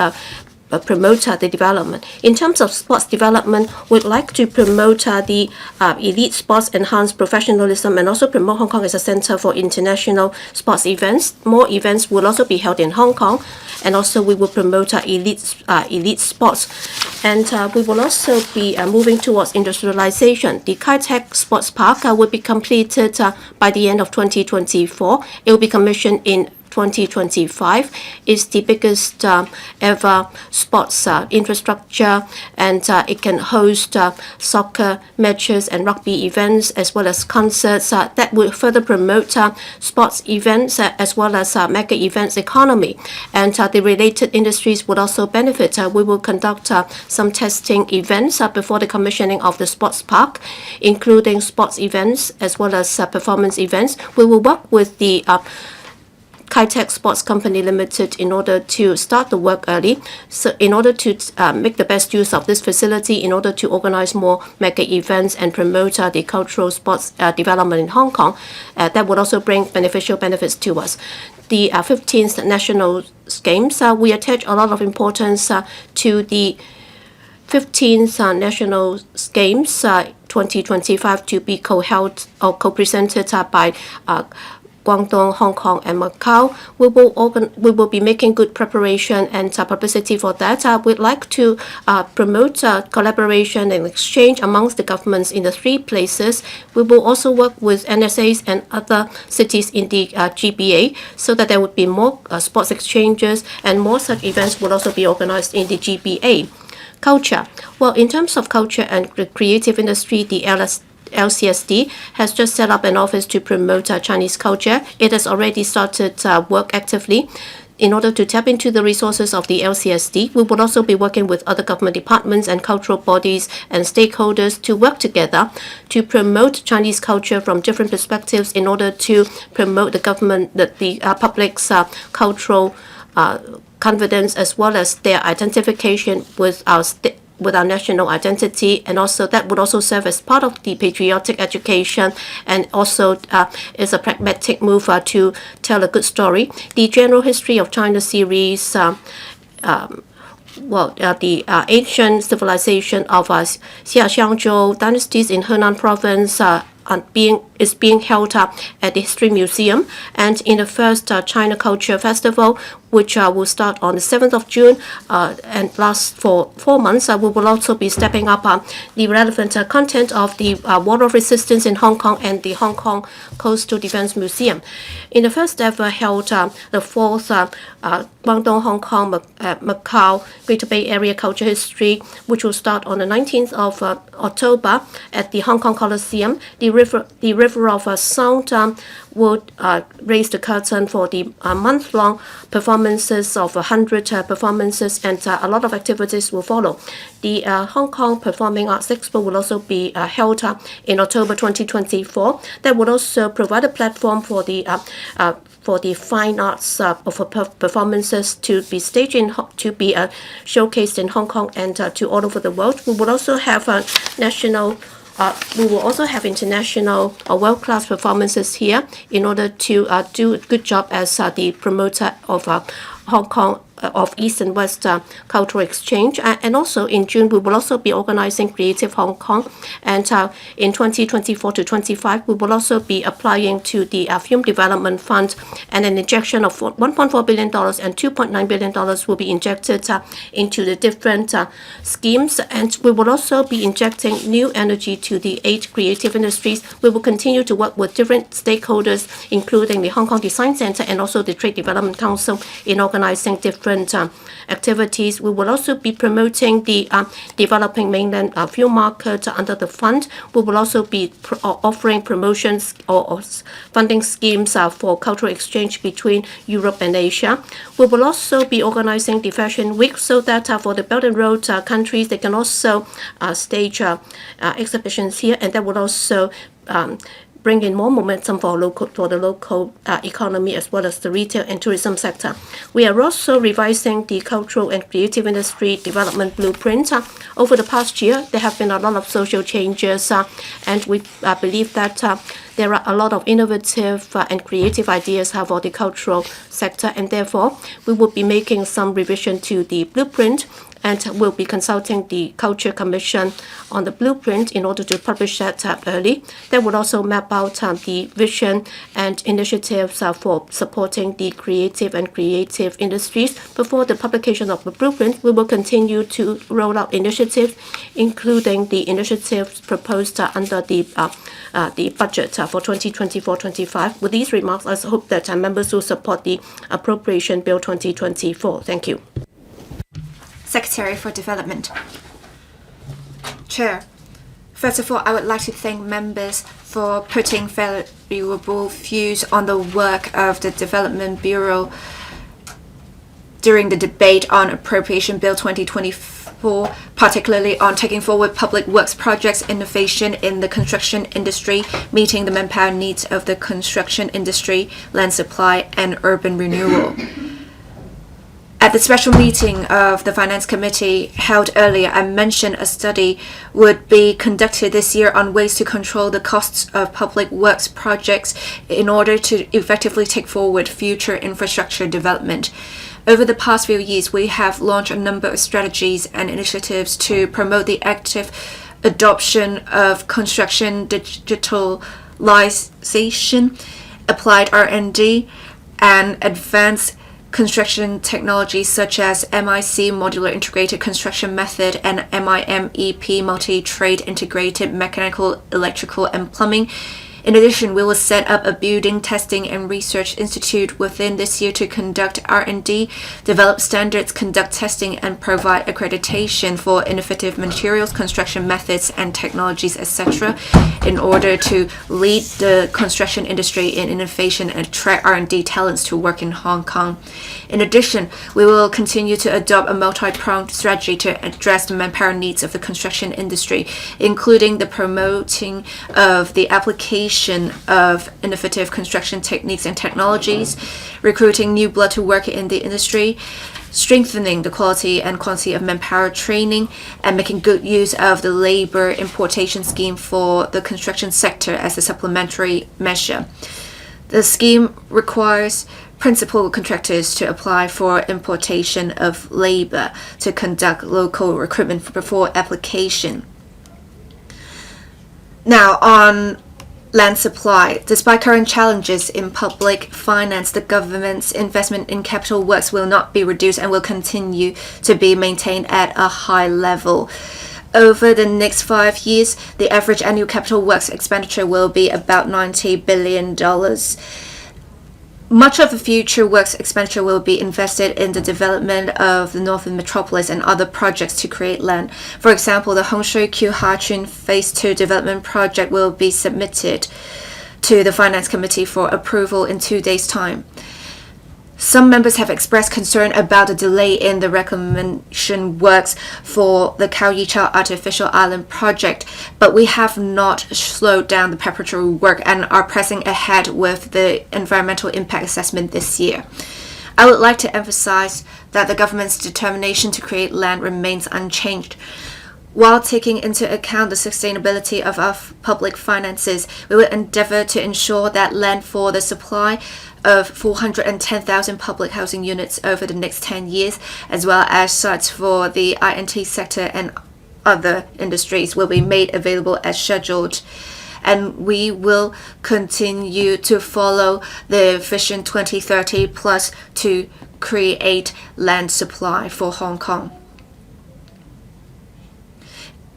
promote the development. In terms of sports development, we'd like to promote the elite sports, enhance professionalism, and also promote Hong Kong as a center for international sports events. More events will also be held in Hong Kong, and also we will promote elite sports. And we will also be moving towards industrialization. The Kai Tak Sports Park will be completed by the end of 2024. It will be commissioned in 2025. Is the biggest ever sports infrastructure, and it can host soccer matches and rugby events, as well as concerts that will further promote sports events as well as mega events economy, and the related industries would also benefit. We will conduct some testing events before the commissioning of the sports park, including sports events as well as performance events. We will work with the Kai Tak Sports Company Limited in order to start the work early, so in order to make the best use of this facility, in order to organize more mega events and promote the cultural sports development in Hong Kong. That would also bring beneficial benefits to us. The 15th National Games, we attach a lot of importance to the 15th National Games 2025 to be co-held or co-presented by Guangdong, Hong Kong, and Macau. We will be making good preparation and publicity for that. We'd like to promote collaboration and exchange amongst the governments in the 3 places. We will also work with NSAs and other cities in the GBA, so that there would be more sports exchanges, and more such events will also be organized in the GBA. Culture. Well, in terms of culture and the creative industry, the LCSD has just set up an office to promote Chinese culture. It has already started work actively. In order to tap into the resources of the LCSD, we will also be working with other government departments and cultural bodies and stakeholders to work together to promote Chinese culture from different perspectives, in order to promote the public's cultural confidence, as well as their identification with our national identity, and also that would also serve as part of the patriotic education, and also is a pragmatic move to tell a good story. The General History of China series, the ancient civilization of Xia Xiangzhou dynasties in Henan province is being held at the History Museum, and in the first China Culture Festival, which will start on the 7th of June and last for 4 months. We will also be stepping up the relevant content of the War of Resistance in Hong Kong and the Hong Kong Coastal Defense Museum. In the first ever held, the 4th Guangdong, Hong Kong, Macau, Greater Bay Area Culture History, which will start on the 19th of October at the Hong Kong Coliseum. The river River of Sound would raise the curtain for the month-long performances of 100 performances, and a lot of activities will follow. The Hong Kong Performing Arts Expo will also be held in October 2024. That would also provide a platform for the fine arts performances to be staged showcased in Hong Kong and to all over the world. We will also have international world-class performances here in order to do a good job as the promoter of Hong Kong of East and West cultural exchange. And also in June, we will also be organizing Creative Hong Kong. And in 2024 to 25, we will also be applying to the Film Development Fund, and an injection of $1.4 billion and $2.9 billion will be injected into the different schemes. And we will also be injecting new energy to the 8 creative industries. We will continue to work with different stakeholders, including the Hong Kong Design Center and also the Trade Development Council, in organizing different activities. We will also be promoting the developing mainland film market under the fund. We will also be offering promotions or funding schemes for cultural exchange between Europe and Asia. We will also be organizing the Fashion Week so that for the Belt and Road countries, they can also stage exhibitions here, and that will also bring in more momentum for the local economy as well as the retail and tourism sector. We are also revising the cultural and creative industry development blueprint. Over the past year, there have been a lot of social changes, and we believe that there are a lot of innovative and creative ideas for the cultural sector, and therefore we will be making some revision to the blueprint, and we'll be consulting the Culture Commission on the blueprint in order to publish that early. That would also map out the vision and initiatives for supporting the creative and creative industries. Before the publication of the blueprint, we will continue to roll out initiatives, including the initiatives proposed under the budget for 2024-25. With these remarks, I hope that members will support the Appropriation Bill 2024. Thank you. Secretary for Development. Chair, first of all, I would like to thank members for putting valuable views on the work of the Development Bureau during the debate on Appropriation Bill 2024, particularly on taking forward public works projects, innovation in the construction industry, meeting the manpower needs of the construction industry, land supply, and urban renewal. At the special meeting of the Finance Committee held earlier, I mentioned a study would be conducted this year on ways to control the costs of public works projects in order to effectively take forward future infrastructure development. Over the past few years, we have launched a number of strategies and initiatives to promote the active adoption of construction digitalization, applied R&D, and advanced construction technologies such as MIC, Modular Integrated Construction Method, and MIMEP, Multi-Trade Integrated Mechanical, Electrical, and Plumbing. In addition, we will set up a building testing and research institute within this year to conduct R&D, develop standards, conduct testing, and provide accreditation for innovative materials, construction methods, and technologies, etc., in order to lead the construction industry in innovation and attract R&D talents to work in Hong Kong. In addition, we will continue to adopt a multi-pronged strategy to address the manpower needs of the construction industry, including the promoting of the application of innovative construction techniques and technologies, recruiting new blood to work in the industry, strengthening the quality and quantity of manpower training, and making good use of the labor importation scheme for the construction sector as a supplementary measure. The scheme requires principal contractors to apply for importation of labor to conduct local recruitment before application. Now, on land supply. Despite current challenges in public finance, the government's investment in capital works will not be reduced and will continue to be maintained at a high level. Over the next 5 years, the average annual capital works expenditure will be about $90 billion. Much of the future works expenditure will be invested in the development of the Northern Metropolis and other projects to create land. For example, the Hong Shui Q Ha Chun Phase 2 development project will be submitted. to the Finance Committee for approval in 2 days' time. Some members have expressed concern about the delay in the reclamation works for the Kaoyicha Artificial Island project, but we have not slowed down the preparatory work and are pressing ahead with the environmental impact assessment this year. I would like to emphasize that the government's determination to create land remains unchanged. While taking into account the sustainability of our public finances, we will endeavor to ensure that land for the supply of 410,000 public housing units over the next 10 years, as well as sites for the INT sector and other industries, will be made available as scheduled. And we will continue to follow the Vision 2030 Plus to create land supply for Hong Kong.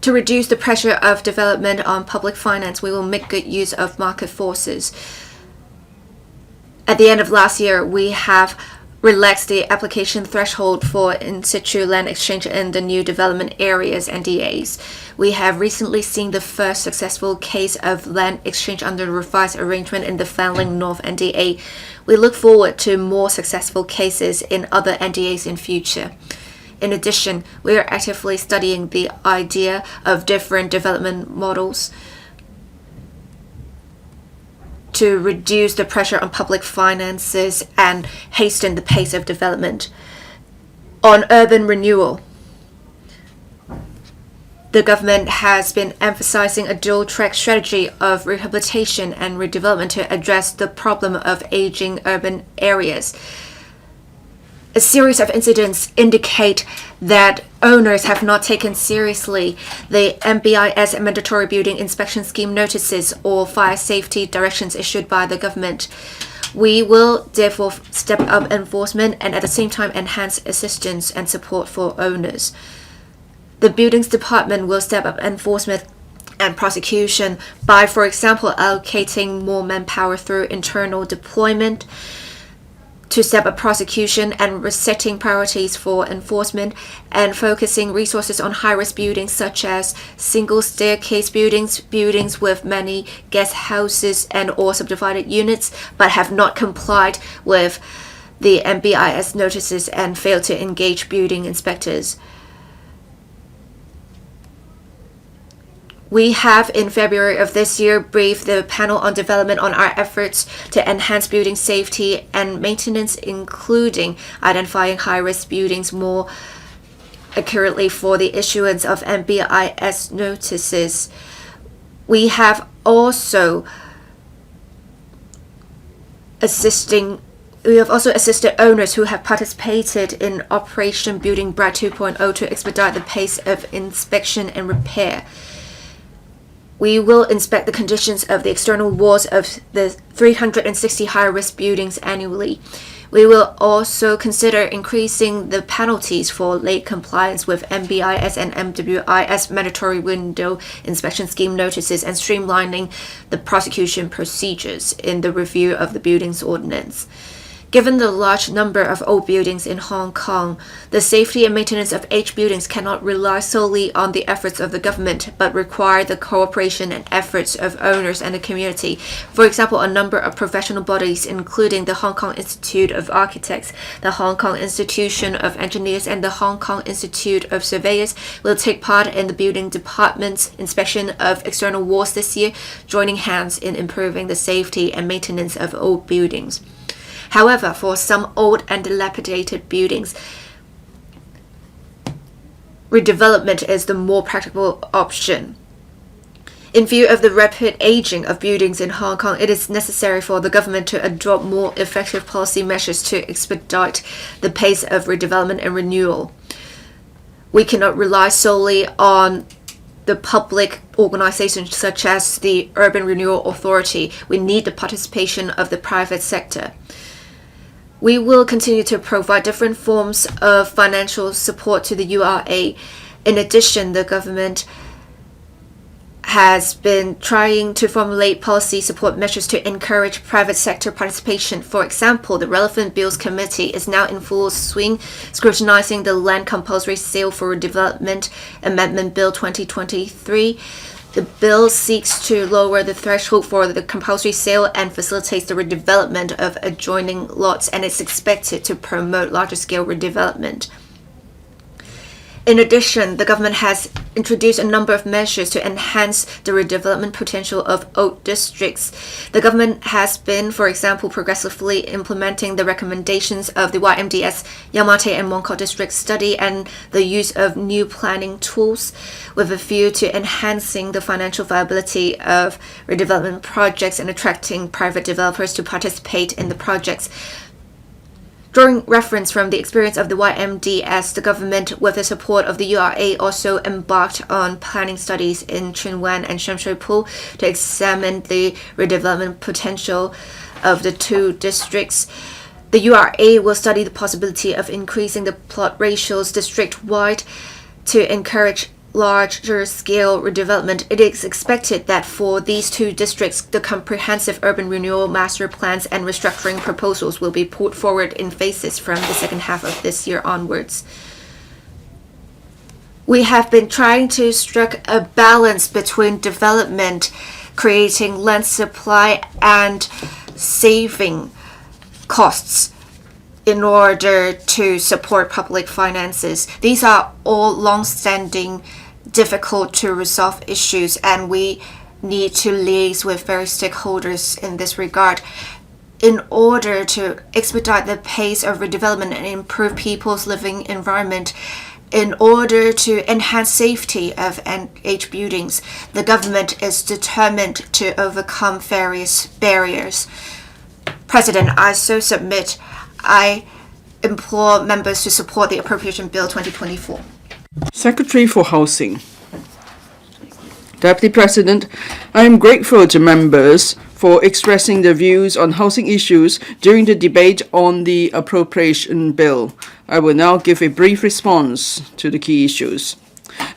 To reduce the pressure of development on public finance, we will make good use of market forces. At the end of last year, we have relaxed the application threshold for in situ land exchange in the new development areas NDAs. We have recently seen the first successful case of land exchange under the revised arrangement in the Fanling North NDA. We look forward to more successful cases in other NDAs in future. In addition, we are actively studying the idea of different development models to reduce the pressure on public finances and hasten the pace of development. On urban renewal, the government has been emphasizing a dual-track strategy of rehabilitation and redevelopment to address the problem of aging urban areas. A series of incidents indicate that owners have not taken seriously the MBIS mandatory building inspection scheme notices or fire safety directions issued by the government. We will therefore step up enforcement and at the same time enhance assistance and support for owners. The Buildings Department will step up enforcement and prosecution by, for example, allocating more manpower through internal deployment, to step up prosecution and resetting priorities for enforcement, and focusing resources on high-risk buildings such as single staircase buildings, buildings with many guest houses and or subdivided units, but have not complied with the MBIS notices and failed to engage building inspectors. We have, in February of this year, briefed the panel on development on our efforts to enhance building safety and maintenance, including identifying high-risk buildings more accurately for the issuance of MBIS notices. We have also assisted owners who have participated in Operation Building Bright 2.0 to expedite the pace of inspection and repair. We will inspect the conditions of the external walls of the 360 high-risk buildings annually. We will also consider increasing the penalties for late compliance with MBIS and MWIS mandatory window inspection scheme notices and streamlining the prosecution procedures in the review of the buildings ordinance. Given the large number of old buildings in Hong Kong, the safety and maintenance of aged buildings cannot rely solely on the efforts of the government, but require the cooperation and efforts of owners and the community. For example, a number of professional bodies, including the Hong Kong Institute of Architects, the Hong Kong Institution of Engineers, and the Hong Kong Institute of Surveyors, will take part in the building department's inspection of external walls this year, joining hands in improving the safety and maintenance of old buildings. However, for some old and dilapidated buildings, redevelopment is the more practical option. In view of the rapid aging of buildings in Hong Kong, it is necessary for the government to adopt more effective policy measures to expedite the pace of redevelopment and renewal. We cannot rely solely on the public organizations such as the Urban Renewal Authority. We need the participation of the private sector. We will continue to provide different forms of financial support to the URA. In addition, the government has been trying to formulate policy support measures to encourage private sector participation. For example, the Relevant Bills Committee is now in full swing scrutinizing the Land Compulsory Sale for Development Amendment Bill 2023. The bill seeks to lower the threshold for the compulsory sale and facilitates the redevelopment of adjoining lots, and it's expected to promote larger-scale redevelopment. In addition, the government has introduced a number of measures to enhance the redevelopment potential of old districts. The government has been, for example, progressively implementing the recommendations of the YMDS Yamate and Mongkok district study and the use of new planning tools with a view to enhancing the financial viability of redevelopment projects and attracting private developers to participate in the projects. Drawing reference from the experience of the YMDS, the government, with the support of the URA, also embarked on planning studies in Chun Wan and Sham Shui Po to examine the redevelopment potential of the two districts. The URA will study the possibility of increasing the plot ratios district-wide to encourage larger scale redevelopment. It is expected that for these two districts, the comprehensive urban renewal master plans and restructuring proposals will be put forward in phases from the second half of this year onwards. We have been trying to strike a balance between development, creating land supply, and saving costs in order to support public finances. These are all long-standing, difficult to resolve issues, and we need to liaise with various stakeholders in this regard in order to expedite the pace of redevelopment and improve people's living environment. In order to enhance safety of NH buildings, the government is determined to overcome various barriers. President, I so submit. I implore members to support the Appropriation Bill 2024. Secretary for Housing. Deputy President, I am grateful to members for expressing their views on housing issues during the debate on the Appropriation Bill. I will now give a brief response to the key issues.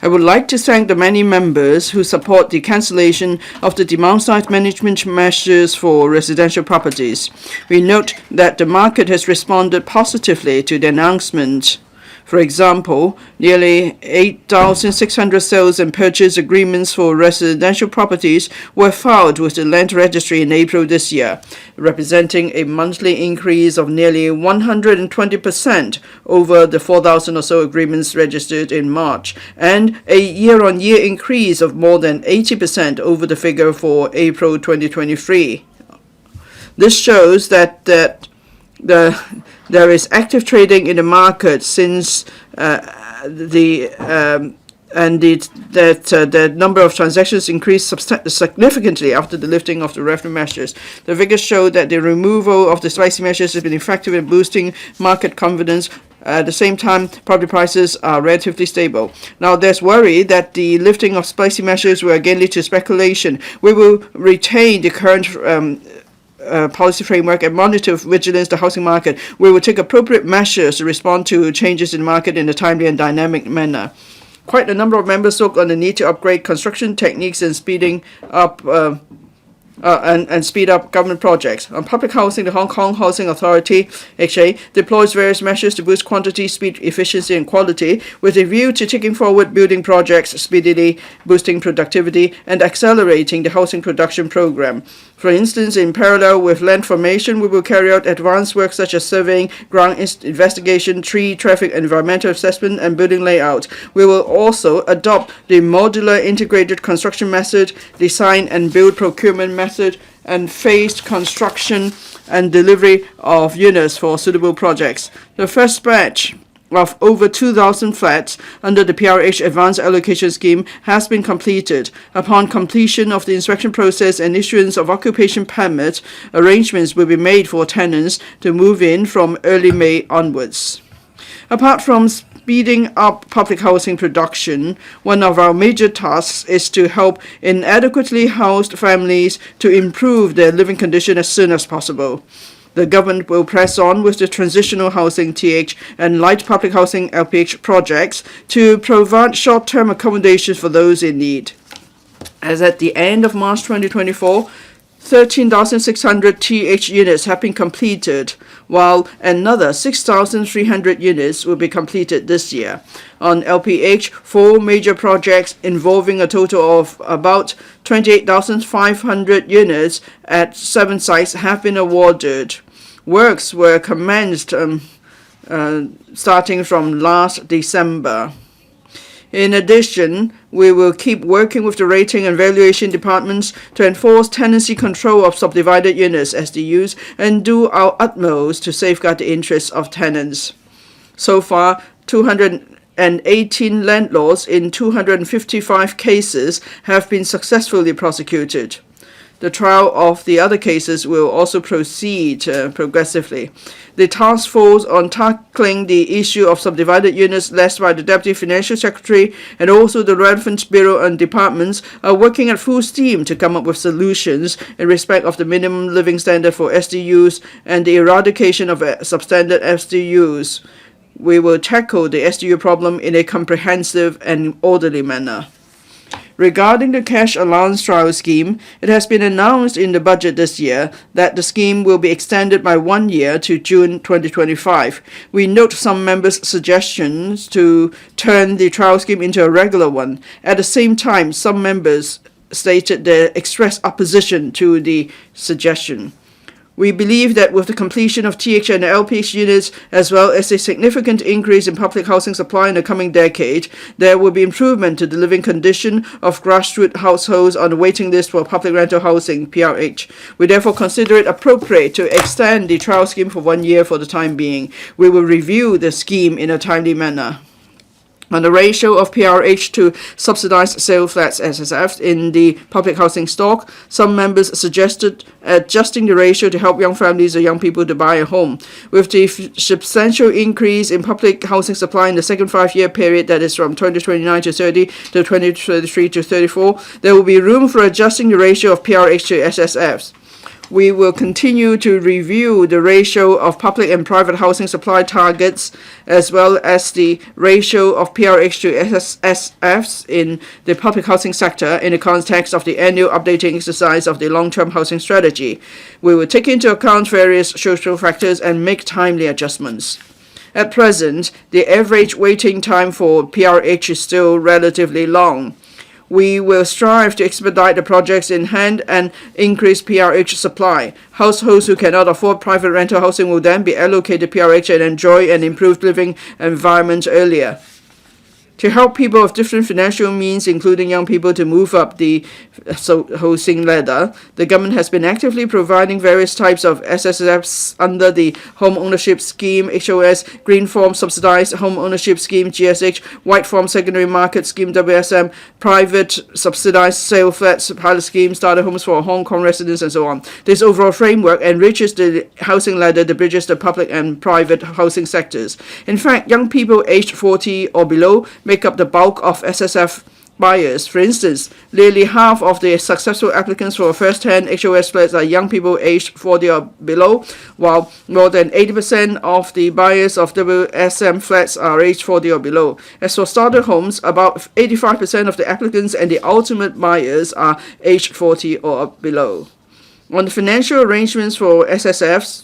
I would like to thank the many members who support the cancellation of the demand-side management measures for residential properties. We note that the market has responded positively to the announcement. For example, nearly 8,600 sales and purchase agreements for residential properties were filed with the Land Registry in April this year, representing a monthly increase of nearly 120% over the 4,000 or so agreements registered in March, and a year-on-year increase of more than 80% over the figure for April 2023. This shows that there is active trading in the market since the number of transactions increased significantly after the lifting of the revenue measures. The figures show that the removal of the spicy measures has been effective in boosting market confidence. At the same time, property prices are relatively stable. Now, there's worry that the lifting of spicy measures will again lead to speculation. We will retain the current policy framework and monitor with vigilance the housing market. We will take appropriate measures to respond to changes in the market in a timely and dynamic manner. Quite a number of members spoke on the need to upgrade construction techniques and speed up government projects. On public housing, the Hong Kong Housing Authority HA deploys various measures to boost quantity, speed, efficiency, and quality, with a view to taking forward building projects speedily, boosting productivity, and accelerating the housing production program. For instance, in parallel with land formation, we will carry out advanced work such as surveying, ground investigation, tree, traffic, environmental assessment, and building layout. We will also adopt the modular integrated construction method, design and build procurement method, and phased construction and delivery of units for suitable projects. The first batch of over 2,000 flats under the PRH Advanced Allocation Scheme has been completed. Upon completion of the inspection process and issuance of occupation permits, arrangements will be made for tenants to move in from early May onwards. Apart from speeding up public housing production, one of our major tasks is to help inadequately housed families to improve their living condition as soon as possible. The government will press on with the transitional housing (TH) and light public housing (LPH) projects to provide short-term accommodations for those in need. As at the end of March 2024, 13,600 TH units have been completed, while another 6,300 units will be completed this year. On LPH, 4 major projects involving a total of about 28,500 units at 7 sites have been awarded. Works were commenced starting from last December. In addition, we will keep working with the rating and valuation departments to enforce tenancy control of subdivided units (SDUs) and do our utmost to safeguard the interests of tenants. So far, 218 landlords in 255 cases have been successfully prosecuted. The trial of the other cases will also proceed progressively. The task force on tackling the issue of subdivided units led by the Deputy Financial Secretary and also the relevant bureau and departments are working at full steam to come up with solutions in respect of the minimum living standard for SDUs and the eradication of substandard SDUs. We will tackle the SDU problem in a comprehensive and orderly manner. Regarding the cash allowance trial scheme, it has been announced in the budget this year that the scheme will be extended by 1 year to June 2025. We note some members' suggestions to turn the trial scheme into a regular one. At the same time, some members stated their express opposition to the suggestion. We believe that with the completion of TH and LPH units, as well as a significant increase in public housing supply in the coming decade, there will be improvement to the living condition of grassroots households on the waiting list for public rental housing, PRH. We therefore consider it appropriate to extend the trial scheme for 1 year for the time being. We will review the scheme in a timely manner. On the ratio of PRH to subsidized sale flats (SSFs) in the public housing stock, some members suggested adjusting the ratio to help young families or young people to buy a home. With the substantial increase in public housing supply in the second 5-year period, that is from 2029 to 30 to 2033 to 34, there will be room for adjusting the ratio of PRH to SSFs. We will continue to review the ratio of public and private housing supply targets, as well as the ratio of PRH to SSFs in the public housing sector in the context of the annual updating exercise of the long-term housing strategy. We will take into account various social factors and make timely adjustments. At present, the average waiting time for PRH is still relatively long. We will strive to expedite the projects in hand and increase PRH supply. Households who cannot afford private rental housing will then be allocated PRH and enjoy an improved living environment earlier. To help people of different financial means, including young people, to move up the housing ladder, the government has been actively providing various types of SSFs under the Home Ownership Scheme, HOS, Green Form Subsidized Home Ownership Scheme, GSH, White Form Secondary Market Scheme, WSM, Private Subsidized Sale Flats Pilot Scheme, Starter Homes for Hong Kong residents, and so on. This overall framework enriches the housing ladder that bridges the public and private housing sectors. In fact, young people aged 40 or below make up the bulk of SSF buyers. For instance, nearly half of the successful applicants for first-hand HOS flats are young people aged 40 or below, while more than 80% of the buyers of WSM flats are aged 40 or below. As for starter homes, about 85% of the applicants and the ultimate buyers are aged 40 or below. On the financial arrangements for SSFs,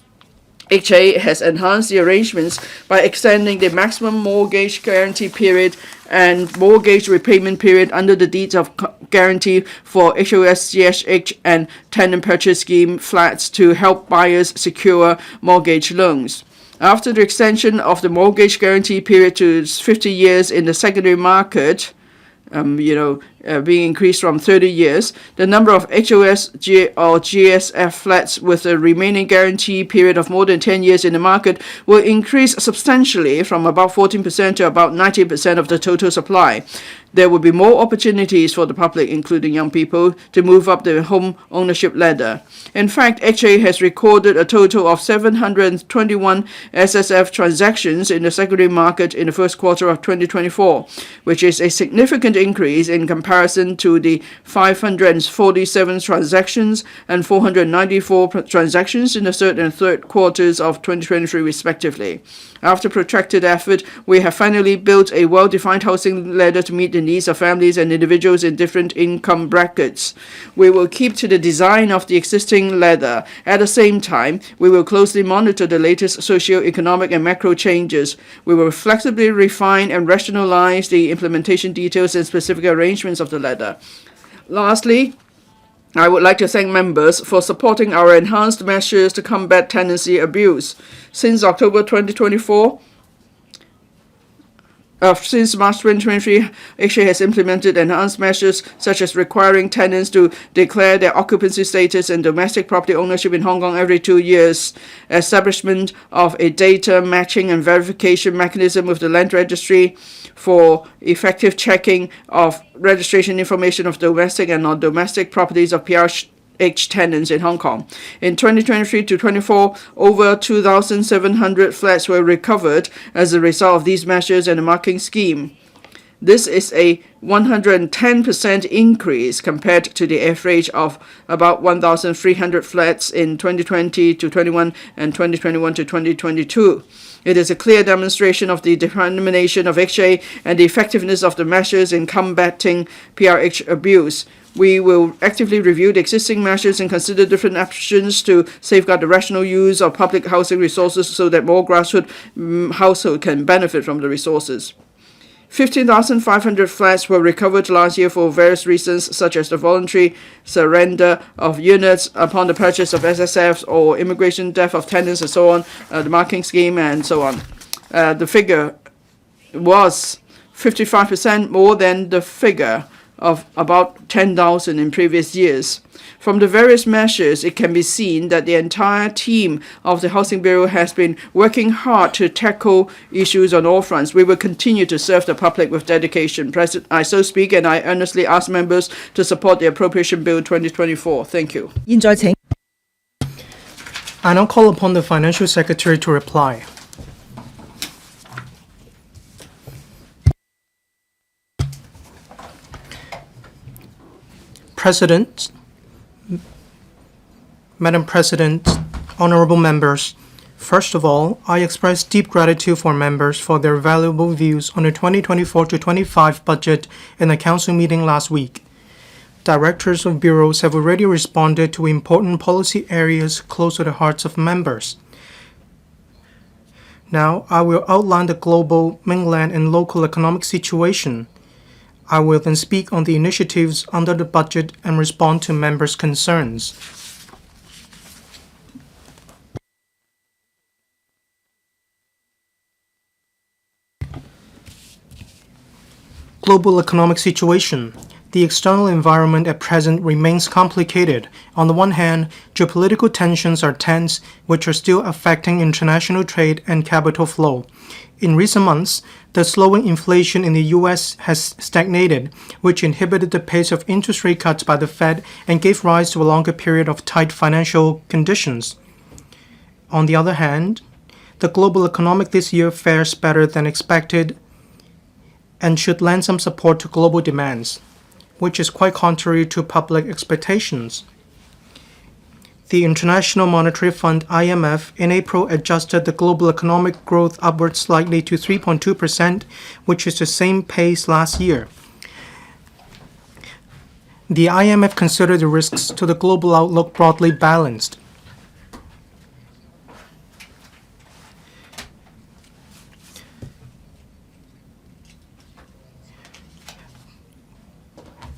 HA has enhanced the arrangements by extending the maximum mortgage guarantee period and mortgage repayment period under the deeds of guarantee for HOS, GSH, and tenant purchase scheme flats to help buyers secure mortgage loans. After the extension of the mortgage guarantee period to 50 years in the secondary market, being increased from 30 years, the number of HOS or GSF flats with a remaining guarantee period of more than 10 years in the market will increase substantially from about 14% to about 90% of the total supply. There will be more opportunities for the public, including young people, to move up the home ownership ladder. In fact, HA has recorded a total of 721 SSF transactions in the secondary market in the first quarter of 2024, which is a significant increase in comparison comparison to the 547 transactions and 494 transactions in the third quarters of 2023, respectively. After protracted effort, we have finally built a well-defined housing ladder to meet the needs of families and individuals in different income brackets. We will keep to the design of the existing ladder. At the same time, we will closely monitor the latest socio-economic and macro changes. We will flexibly refine and rationalize the implementation details and specific arrangements of the ladder. Lastly, I would like to thank members for supporting our enhanced measures to combat tenancy abuse. Since October 2024, since March 2023, HA has implemented enhanced measures such as requiring tenants to declare their occupancy status and domestic property ownership in Hong Kong every 2 years, establishment of a data matching and verification mechanism with the land registry for effective checking of registration information of domestic and non-domestic properties of PRH tenants in Hong Kong. In 2023 to 24, over 2,700 flats were recovered as a result of these measures and the marking scheme. This is a 110% increase compared to the average of about 1,300 flats in 2020 to 21 and 2021 to 2022. It is a clear demonstration of the determination of HA and the effectiveness of the measures in combating PRH abuse. We will actively review the existing measures and consider different options to safeguard the rational use of public housing resources so that more grassroots households can benefit from the resources. 15,500 flats were recovered last year for various reasons, such as the voluntary surrender of units upon the purchase of SSFs or immigration death of tenants and so on, the marking scheme and so on. The figure was 55% more than the figure of about 10,000 in previous years. From the various measures, it can be seen that the entire team of the Housing Bureau has been working hard to tackle issues on all fronts. We will continue to serve the public with dedication. I so speak, and I earnestly ask members to support the Appropriation Bill 2024. Thank you. I now call upon the Financial Secretary to reply. Madam President, honorable members, first of all, I express deep gratitude for members for their valuable views on the 2024-25 budget in the Council meeting last week. Directors of bureaus have already responded to important policy areas close to the hearts of members. Now, I will outline the global, mainland, and local economic situation. I will then speak on the initiatives under the budget and respond to members' concerns. Global economic situation. The external environment at present remains complicated. On the one hand, geopolitical tensions are tense, which are still affecting international trade and capital flow. In recent months, the slowing inflation in the U.S. has stagnated, which inhibited the pace of interest rate cuts by the Fed and gave rise to a longer period of tight financial conditions. On the other hand, the global economy this year fares better than expected and should lend some support to global demands, which is quite contrary to public expectations. The International Monetary Fund, IMF, in April adjusted the global economic growth upward slightly to 3.2%, which is the same pace last year. The IMF considered the risks to the global outlook broadly balanced.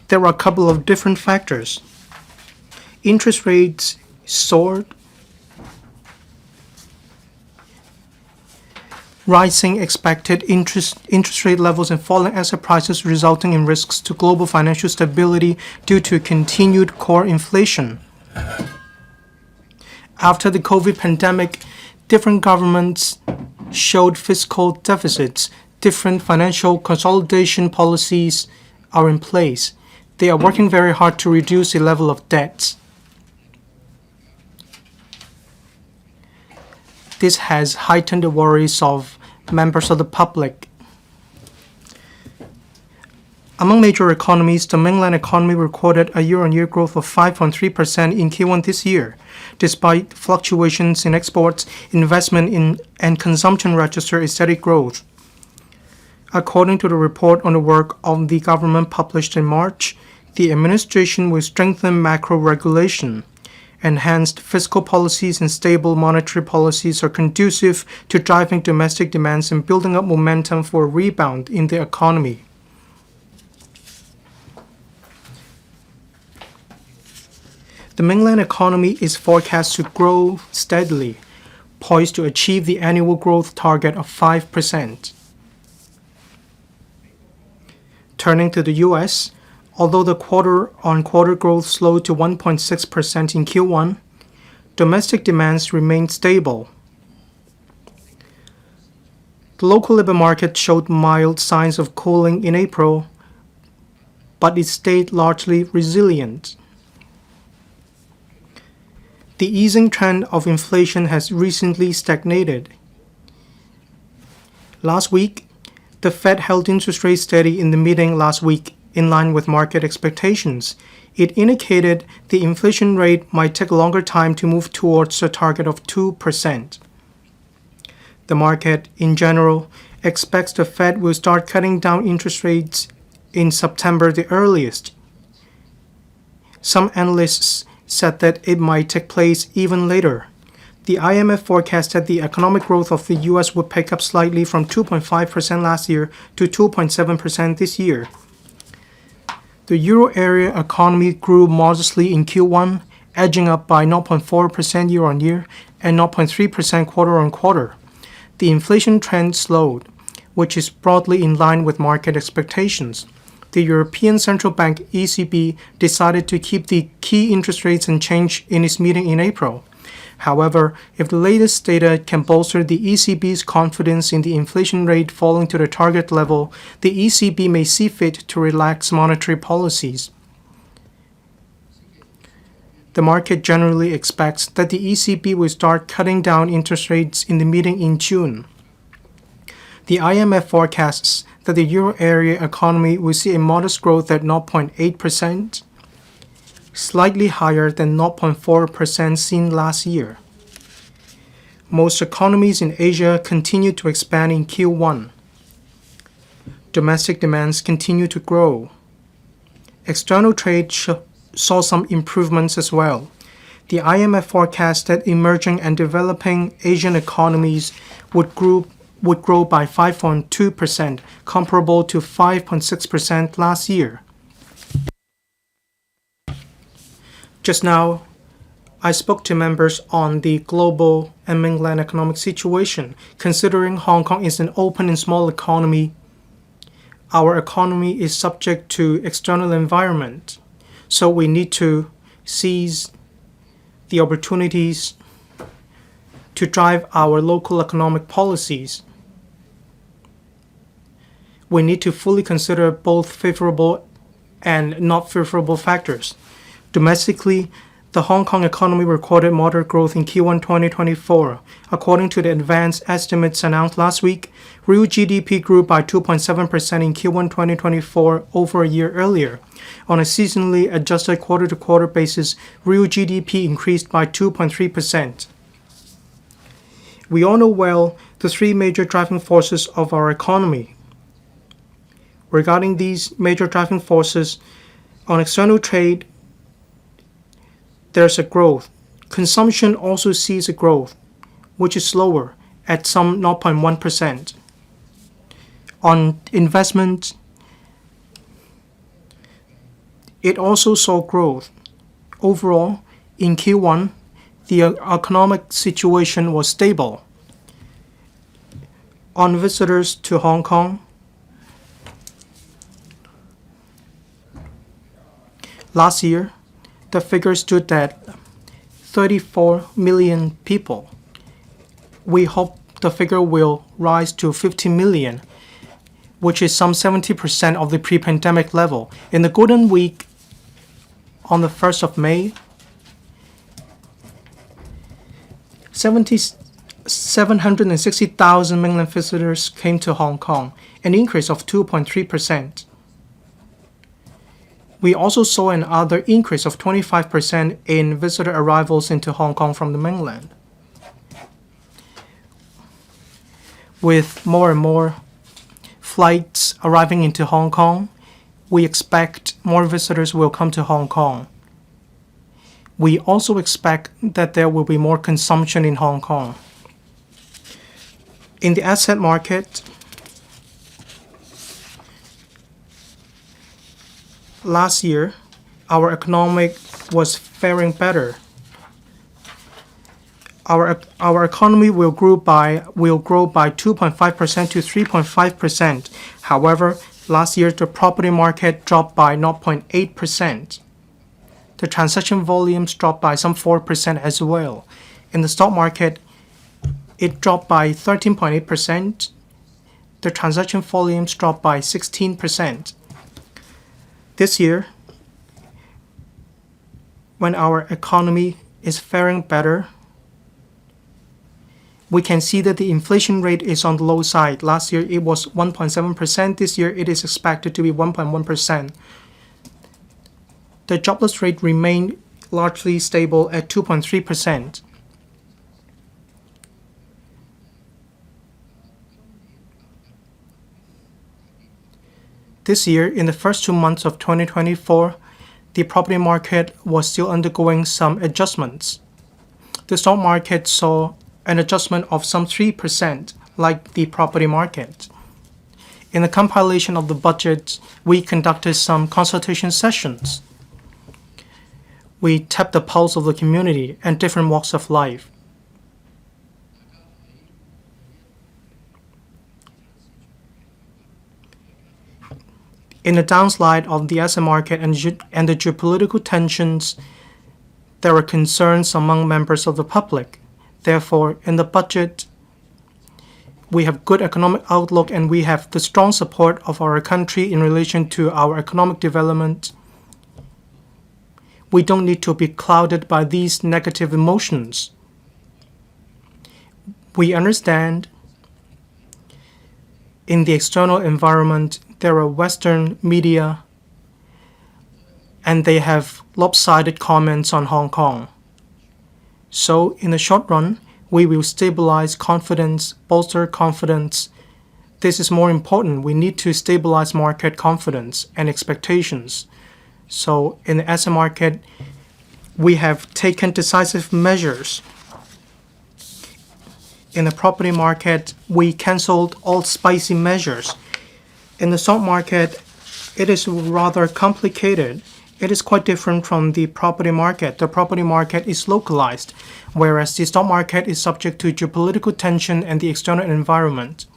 There are a couple of different factors. Interest rates soared, rising expected interest rate levels and falling asset prices resulting in risks to global financial stability due to continued core inflation. After the COVID pandemic, different governments showed fiscal deficits. Different financial consolidation policies are in place. They are working very hard to reduce the level of debts. This has heightened the worries of members of the public. Among major economies, the mainland economy recorded a year-on-year growth of 5.3% in Q1 this year, despite fluctuations in exports, investment and consumption registered a steady growth. According to the report on the work of the government published in March, the administration will strengthen macro regulation. Enhanced fiscal policies and stable monetary policies are conducive to driving domestic demands and building up momentum for a rebound in the economy. The mainland economy is forecast to grow steadily, poised to achieve the annual growth target of 5%. Turning to the U.S., although the quarter-on-quarter growth slowed to 1.6% in Q1, domestic demands remained stable. The local labor market showed mild signs of cooling in April, but it stayed largely resilient. The easing trend of inflation has recently stagnated. Last week, the Fed held interest rates steady in the meeting last week, in line with market expectations. It indicated the inflation rate might take a longer time to move towards a target of 2%. The market, in general, expects the Fed will start cutting down interest rates in September the earliest. Some analysts said that it might take place even later. The IMF forecasted the economic growth of the U.S. would pick up slightly from 2.5% last year to 2.7% this year. The euro area economy grew modestly in Q1, edging up by 0.4% year-on-year and 0.3% quarter-on-quarter. The inflation trend slowed, which is broadly in line with market expectations. The European Central Bank (ECB) decided to keep the key interest rates unchanged in its meeting in April. However, if the latest data can bolster the ECB's confidence in the inflation rate falling to the target level, the ECB may see fit to relax monetary policies. The market generally expects that the ECB will start cutting down interest rates in the meeting in June. The IMF forecasts that the euro area economy will see a modest growth at 0.8%, slightly higher than 0.4% seen last year. Most economies in Asia continue to expand in Q1. Domestic demands continue to grow. External trade saw some improvements as well. The IMF forecast that emerging and developing Asian economies would grow by 5.2%, comparable to 5.6% last year. Just now, I spoke to members on the global and mainland economic situation. Considering Hong Kong is an open and small economy, our economy is subject to external environment, so we need to seize the opportunities to drive our local economic policies. We need to fully consider both favorable and not favorable factors. Domestically, the Hong Kong economy recorded moderate growth in Q1 2024. According to the advanced estimates announced last week, real GDP grew by 2.7% in Q1 2024 over a year earlier. On a seasonally adjusted quarter-to-quarter basis, real GDP increased by 2.3%. We all know well the three major driving forces of our economy. Regarding these major driving forces, on external trade, there's a growth. Consumption also sees a growth, which is slower at some 0.1%. On investment, it also saw growth. Overall, in Q1, the economic situation was stable. On visitors to Hong Kong, last year, the figure stood at 34 million people. We hope the figure will rise to 50 million, which is some 70% of the pre-pandemic level. In the Golden Week, on the 1st of May, 760,000 mainland visitors came to Hong Kong, an increase of 2.3%. We also saw another increase of 25% in visitor arrivals into Hong Kong from the mainland. With more and more flights arriving into Hong Kong, we expect more visitors will come to Hong Kong. We also expect that there will be more consumption in Hong Kong. In the asset market, last year, our economic was faring better. Our economy will grow by 2.5% to 3.5%. However, last year the property market dropped by 0.8%. The transaction volumes dropped by some 4% as well. In the stock market, it dropped by 13.8%. The transaction volumes dropped by 16%. This year, when our economy is faring better, we can see that the inflation rate is on the low side. Last year it was 1.7%. This year it is expected to be 1.1%. The jobless rate remained largely stable at 2.3%. This year, in the first 2 months of 2024, the property market was still undergoing some adjustments. The stock market saw an adjustment of some 3%, like the property market. In the compilation of the budget, we conducted some consultation sessions. We tapped the pulse of the community and different walks of life. In the downslide of the asset market and the geopolitical tensions, there are concerns among members of the public. Therefore, in the budget, we have good economic outlook and we have the strong support of our country in relation to our economic development. We don't need to be clouded by these negative emotions. We understand in the external environment, there are Western media and they have lopsided comments on Hong Kong. So, in the short run, we will stabilize confidence, bolster confidence. This is more important. We need to stabilize market confidence and expectations. So, in the asset market, we have taken decisive measures. In the property market, we canceled all spicy measures. In the stock market, it is rather complicated. It is quite different from the property market. The property market is localized, whereas the stock market is subject to geopolitical tension and the external environment.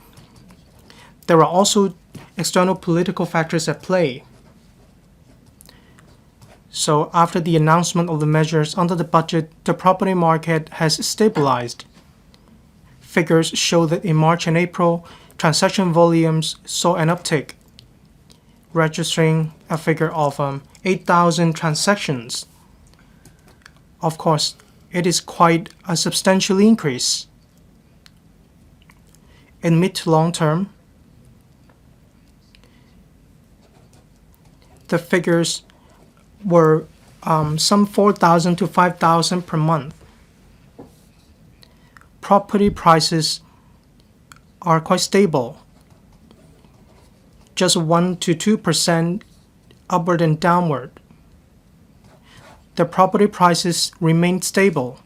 There are also external political factors at play. So after the announcement of the measures under the budget, the property market has stabilized. Figures show that in March and April, transaction volumes saw an uptick, registering a figure of 8,000 transactions. Of course, it is quite a substantial increase. In mid to long term, the figures were some 4,000 to 5,000 per month. Property prices are quite stable, just 1 to 2% upward and downward. The property prices remain stable.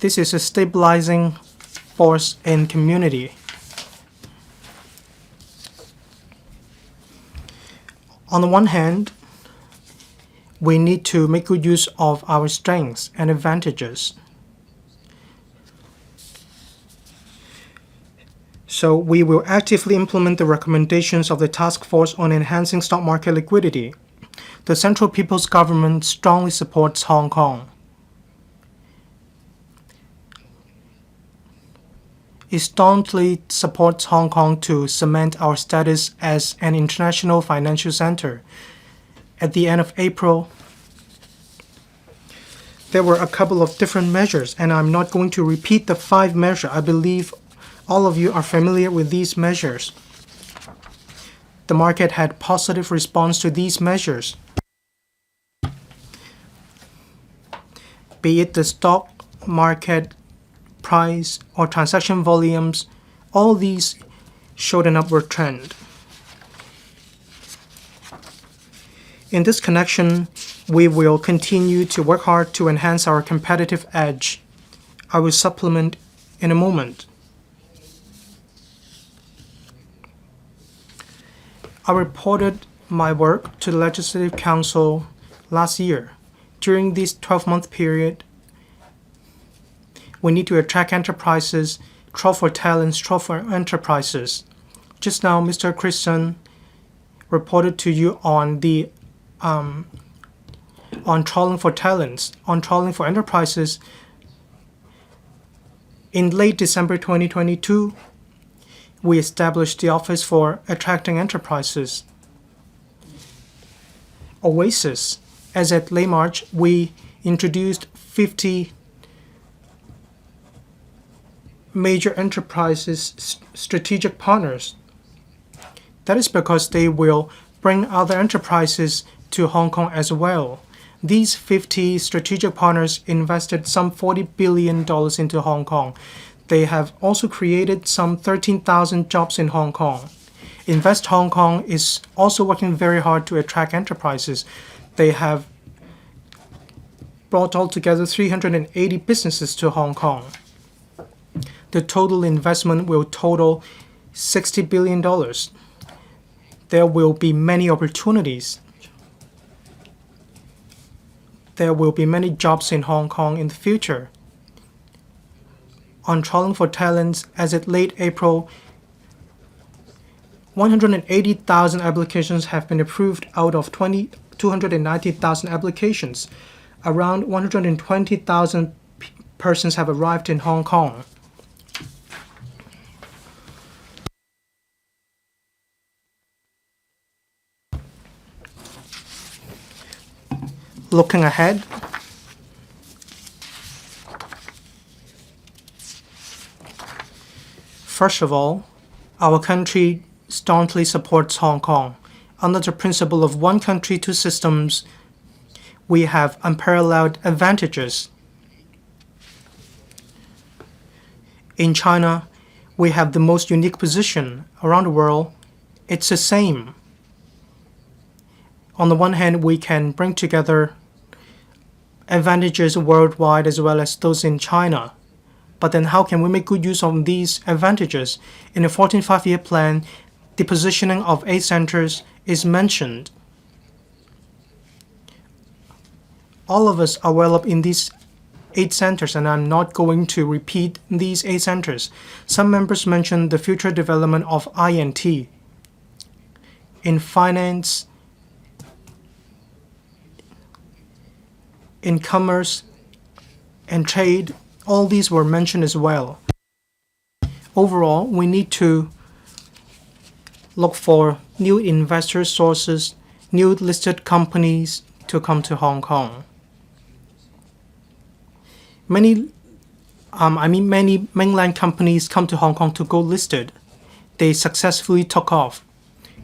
This is a stabilizing force in community. On the one hand, we need to make good use of our strengths and advantages. So we will actively implement the recommendations of the Task Force on Enhancing Stock Market Liquidity. The Central People's Government strongly supports Hong Kong. It staunchly supports Hong Kong to cement our status as an international financial center. At the end of April, there were a couple of different measures, and I'm not going to repeat the 5 measures. I believe All of you are familiar with these measures. The market had positive response to these measures. Be it the stock market price or transaction volumes, all these showed an upward trend. In this connection, we will continue to work hard to enhance our competitive edge. I will supplement in a moment. I reported my work to the Legislative Council last year. During this 12-month period, we need to attract enterprises, troll for talents, troll for enterprises. Just now, Mr. Christian reported to you on the on trolling for talents, on trolling for enterprises. In late December 2022, we established the Office for Attracting Enterprises, OASIS. As at late March, we introduced 50 major enterprises strategic partners. That is because they will bring other enterprises to Hong Kong as well. These 50 strategic partners invested some $40 billion into Hong Kong. They have also created some 13,000 jobs in Hong Kong. Invest Hong Kong is also working very hard to attract enterprises. They have brought altogether 380 businesses to Hong Kong. The total investment will total $60 billion. There will be many opportunities. There will be many jobs in Hong Kong in the future. On trolling for talents, as at late April, 180,000 applications have been approved out of 290,000 applications. Around 120,000 persons have arrived in Hong Kong. Looking ahead, first of all, our country staunchly supports Hong Kong. Under the principle of one country, two systems, we have unparalleled advantages. In China, we have the most unique position around the world. It's the same. On the one hand, we can bring together advantages worldwide as well as those in China. But then how can we make good use of these advantages? In the 14th Five-Year Plan, the positioning of 8 centers is mentioned. All of us are well up in these 8 centers, and I'm not going to repeat these 8 centers. Some members mentioned the future development of INT. In finance, in commerce, and trade, all these were mentioned as well. Overall, we need to look for new investor sources, new listed companies to come to Hong Kong. Many mainland companies come to Hong Kong to go listed. They successfully took off.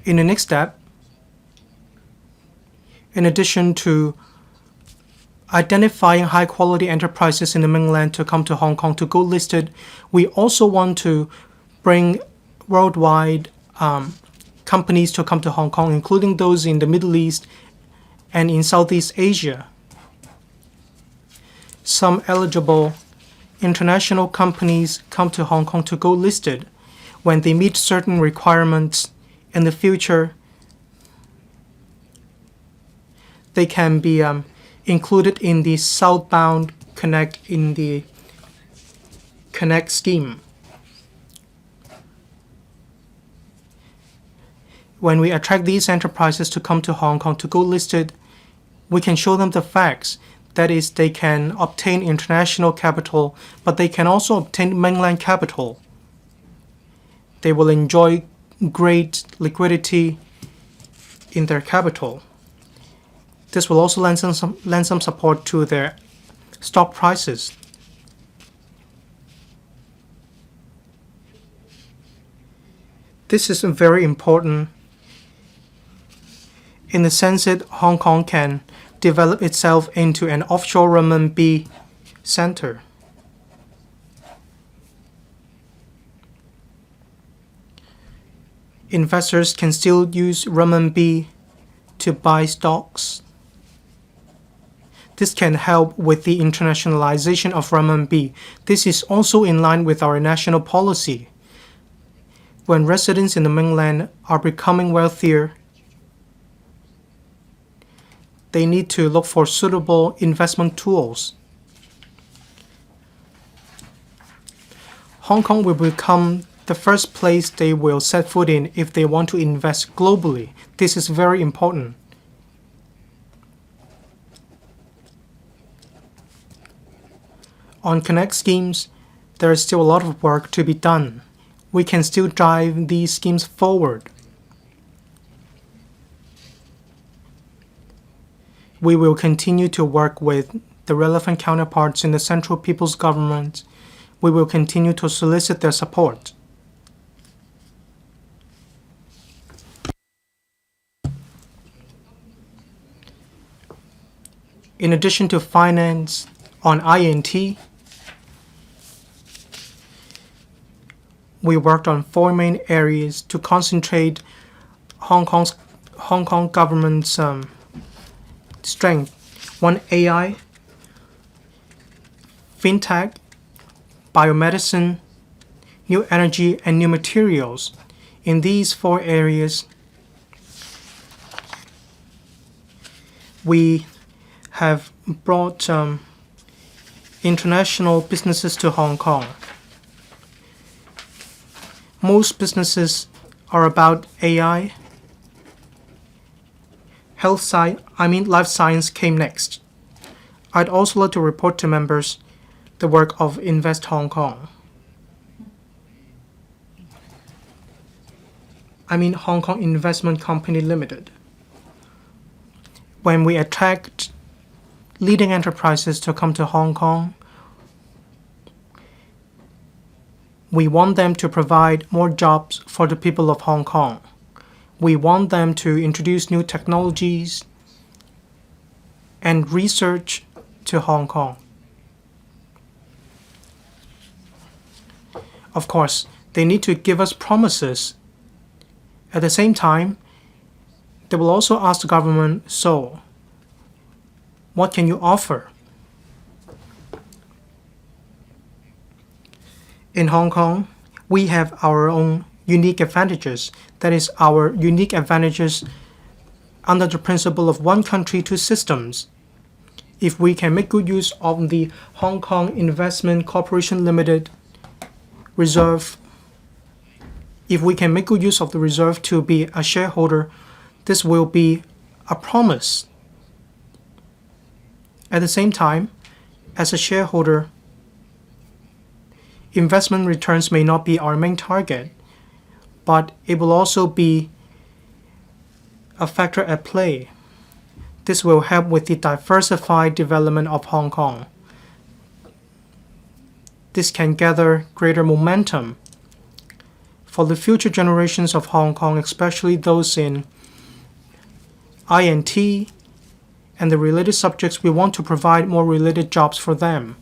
In the next step, in addition to identifying high-quality enterprises in the mainland to come to Hong Kong to go listed, we also want to bring worldwide companies to come to Hong Kong, including those in the Middle East and in Southeast Asia. Some eligible international companies come to Hong Kong to go listed. When they meet certain requirements in the future, they can be included in the Southbound Connect in the Connect scheme. When we attract these enterprises to come to Hong Kong to go listed, we can show them the facts. That is, they can obtain international capital, but they can also obtain mainland capital. They will enjoy great liquidity in their capital. This will also lend some support to their stock prices. This is very important in the sense that Hong Kong can develop itself into an offshore renminbi center. Investors can still use renminbi to buy stocks. This can help with the internationalization of renminbi. This is also in line with our national policy. When residents in the mainland are becoming wealthier, they need to look for suitable investment tools. Hong Kong will become the first place they will set foot in if they want to invest globally. This is very important. On Connect schemes, there is still a lot of work to be done. We can still drive these schemes forward. We will continue to work with the relevant counterparts in the Central People's Government. We will continue to solicit their support. In addition to finance on INT, we worked on 4 main areas to concentrate Hong Kong government's strength. One, AI, fintech, biomedicine, new energy, and new materials. In these 4 areas, we have brought international businesses to Hong Kong. Most businesses are about AI. Life science came next. I'd also like to report to members the work of Invest Hong Kong. Hong Kong Investment Company Limited. When we attract leading enterprises to come to Hong Kong, we want them to provide more jobs for the people of Hong Kong. We want them to introduce new technologies and research to Hong Kong. Of course, they need to give us promises. At the same time, they will also ask the government, so, what can you offer? In Hong Kong, we have our own unique advantages. That is, our unique advantages under the principle of one country, two systems. If we can make good use of the Hong Kong Investment Corporation Limited reserve, if we can make good use of the reserve to be a shareholder, this will be a promise. At the same time, as a shareholder, investment returns may not be our main target, but it will also be a factor at play. This will help with the diversified development of Hong Kong. This can gather greater momentum for the future generations of Hong Kong, especially those in INT and the related subjects. We want to provide more related jobs for them.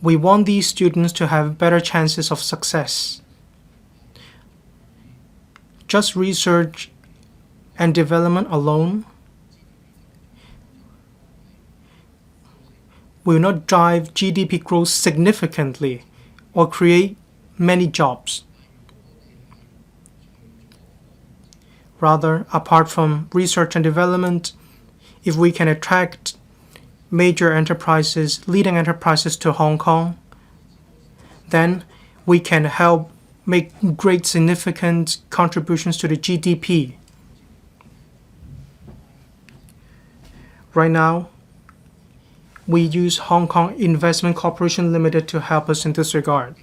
We want these students to have better chances of success. Just research and development alone will not drive GDP growth significantly or create many jobs. Rather, apart from research and development, if we can attract major enterprises, leading enterprises to Hong Kong, then we can help make great significant contributions to the GDP. Right now, we use Hong Kong Investment Corporation Limited to help us in this regard.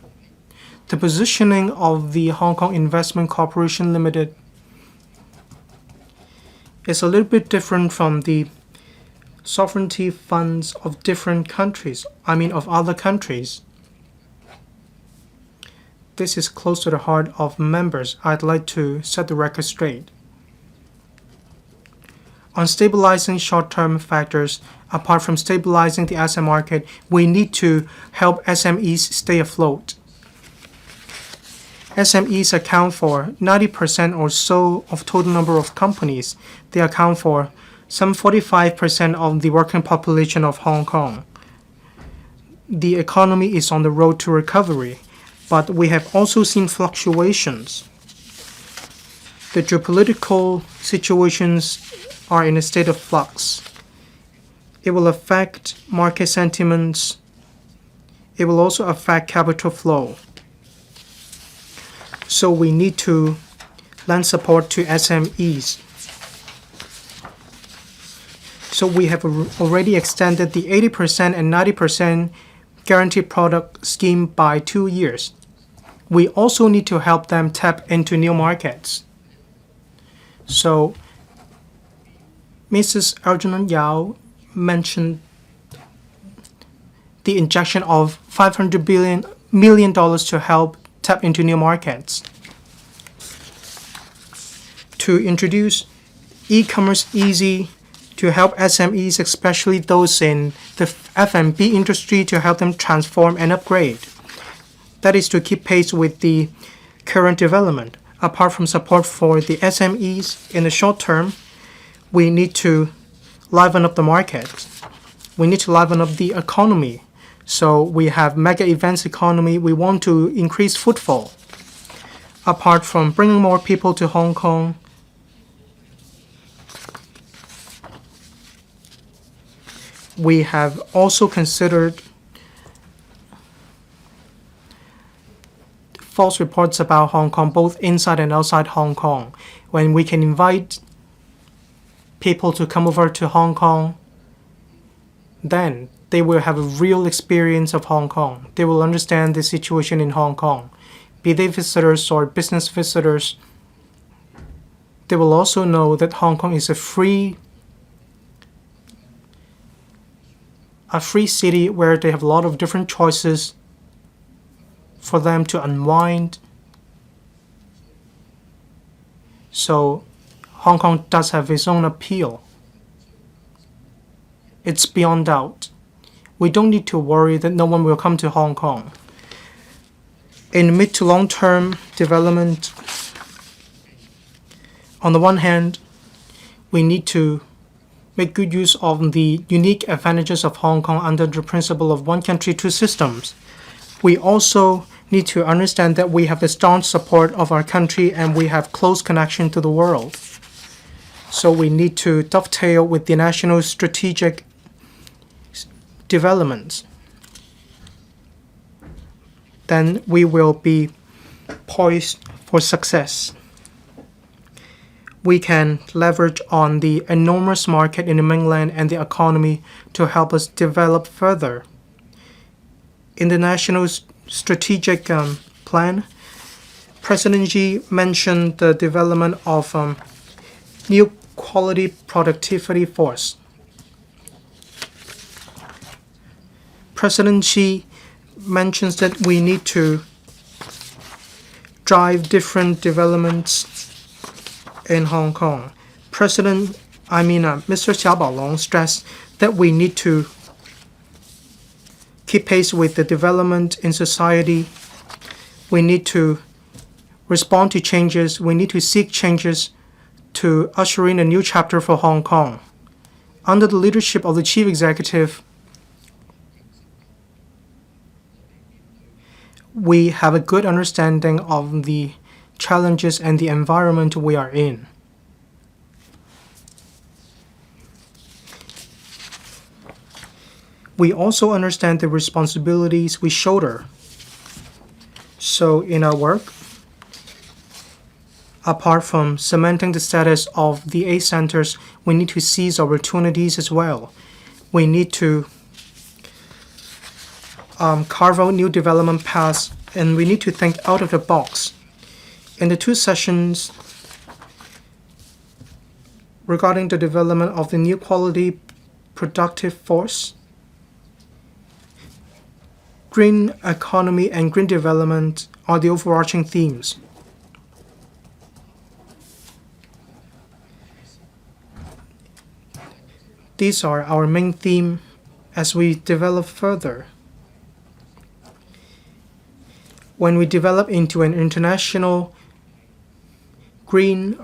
The positioning of the Hong Kong Investment Corporation Limited is a little bit different from the sovereignty funds of different countries, of other countries. This is close to the heart of members. I'd like to set the record straight. On stabilizing short-term factors, apart from stabilizing the asset market, we need to help SMEs stay afloat. SMEs account for 90% or so of total number of companies. They account for some 45% of the working population of Hong Kong. The economy is on the road to recovery, but we have also seen fluctuations. The geopolitical situations are in a state of flux. It will affect market sentiments. It will also affect capital flow. So we need to lend support to SMEs. So we have already extended the 80% and 90% guaranteed product scheme by 2 years. We also need to help them tap into new markets. So Mrs. Algernon Yao mentioned the injection of $500 million to help tap into new markets. To introduce e-commerce easy to help SMEs, especially those in the F&B industry, to help them transform and upgrade. That is to keep pace with the current development. Apart from support for the SMEs in the short term, we need to liven up the market. We need to liven up the economy. So we have mega events economy. We want to increase footfall. Apart from bringing more people to Hong Kong, we have also considered false reports about Hong Kong, both inside and outside Hong Kong. When we can invite people to come over to Hong Kong, then they will have a real experience of Hong Kong. They will understand the situation in Hong Kong. Be they visitors or business visitors, they will also know that Hong Kong is a free city where they have a lot of different choices for them to unwind. So Hong Kong does have its own appeal. It's beyond doubt. We don't need to worry that no one will come to Hong Kong. In mid to long-term development, on the one hand, we need to make good use of the unique advantages of Hong Kong under the principle of one country, two systems. We also need to understand that we have the staunch support of our country and we have close connection to the world. So we need to dovetail with the national strategic developments. Then we will be poised for success. We can leverage on the enormous market in the mainland and the economy to help us develop further. In the national strategic plan, President Xi mentioned the development of new quality productivity force. President Xi mentions that we need to drive different developments in Hong Kong. Mr. Xiao Baolong stressed that we need to keep pace with the development in society. We need to respond to changes. We need to seek changes to usher in a new chapter for Hong Kong. Under the leadership of the Chief Executive, we have a good understanding of the challenges and the environment we are in. We also understand the responsibilities we shoulder. So in our work, apart from cementing the status of the 8 centers, we need to seize opportunities as well. We need to carve out new development paths, and we need to think out of the box. In the 2 sessions regarding the development of the new quality productive force, green economy and green development are the overarching themes. These are our main theme as we develop further. When we develop into an international green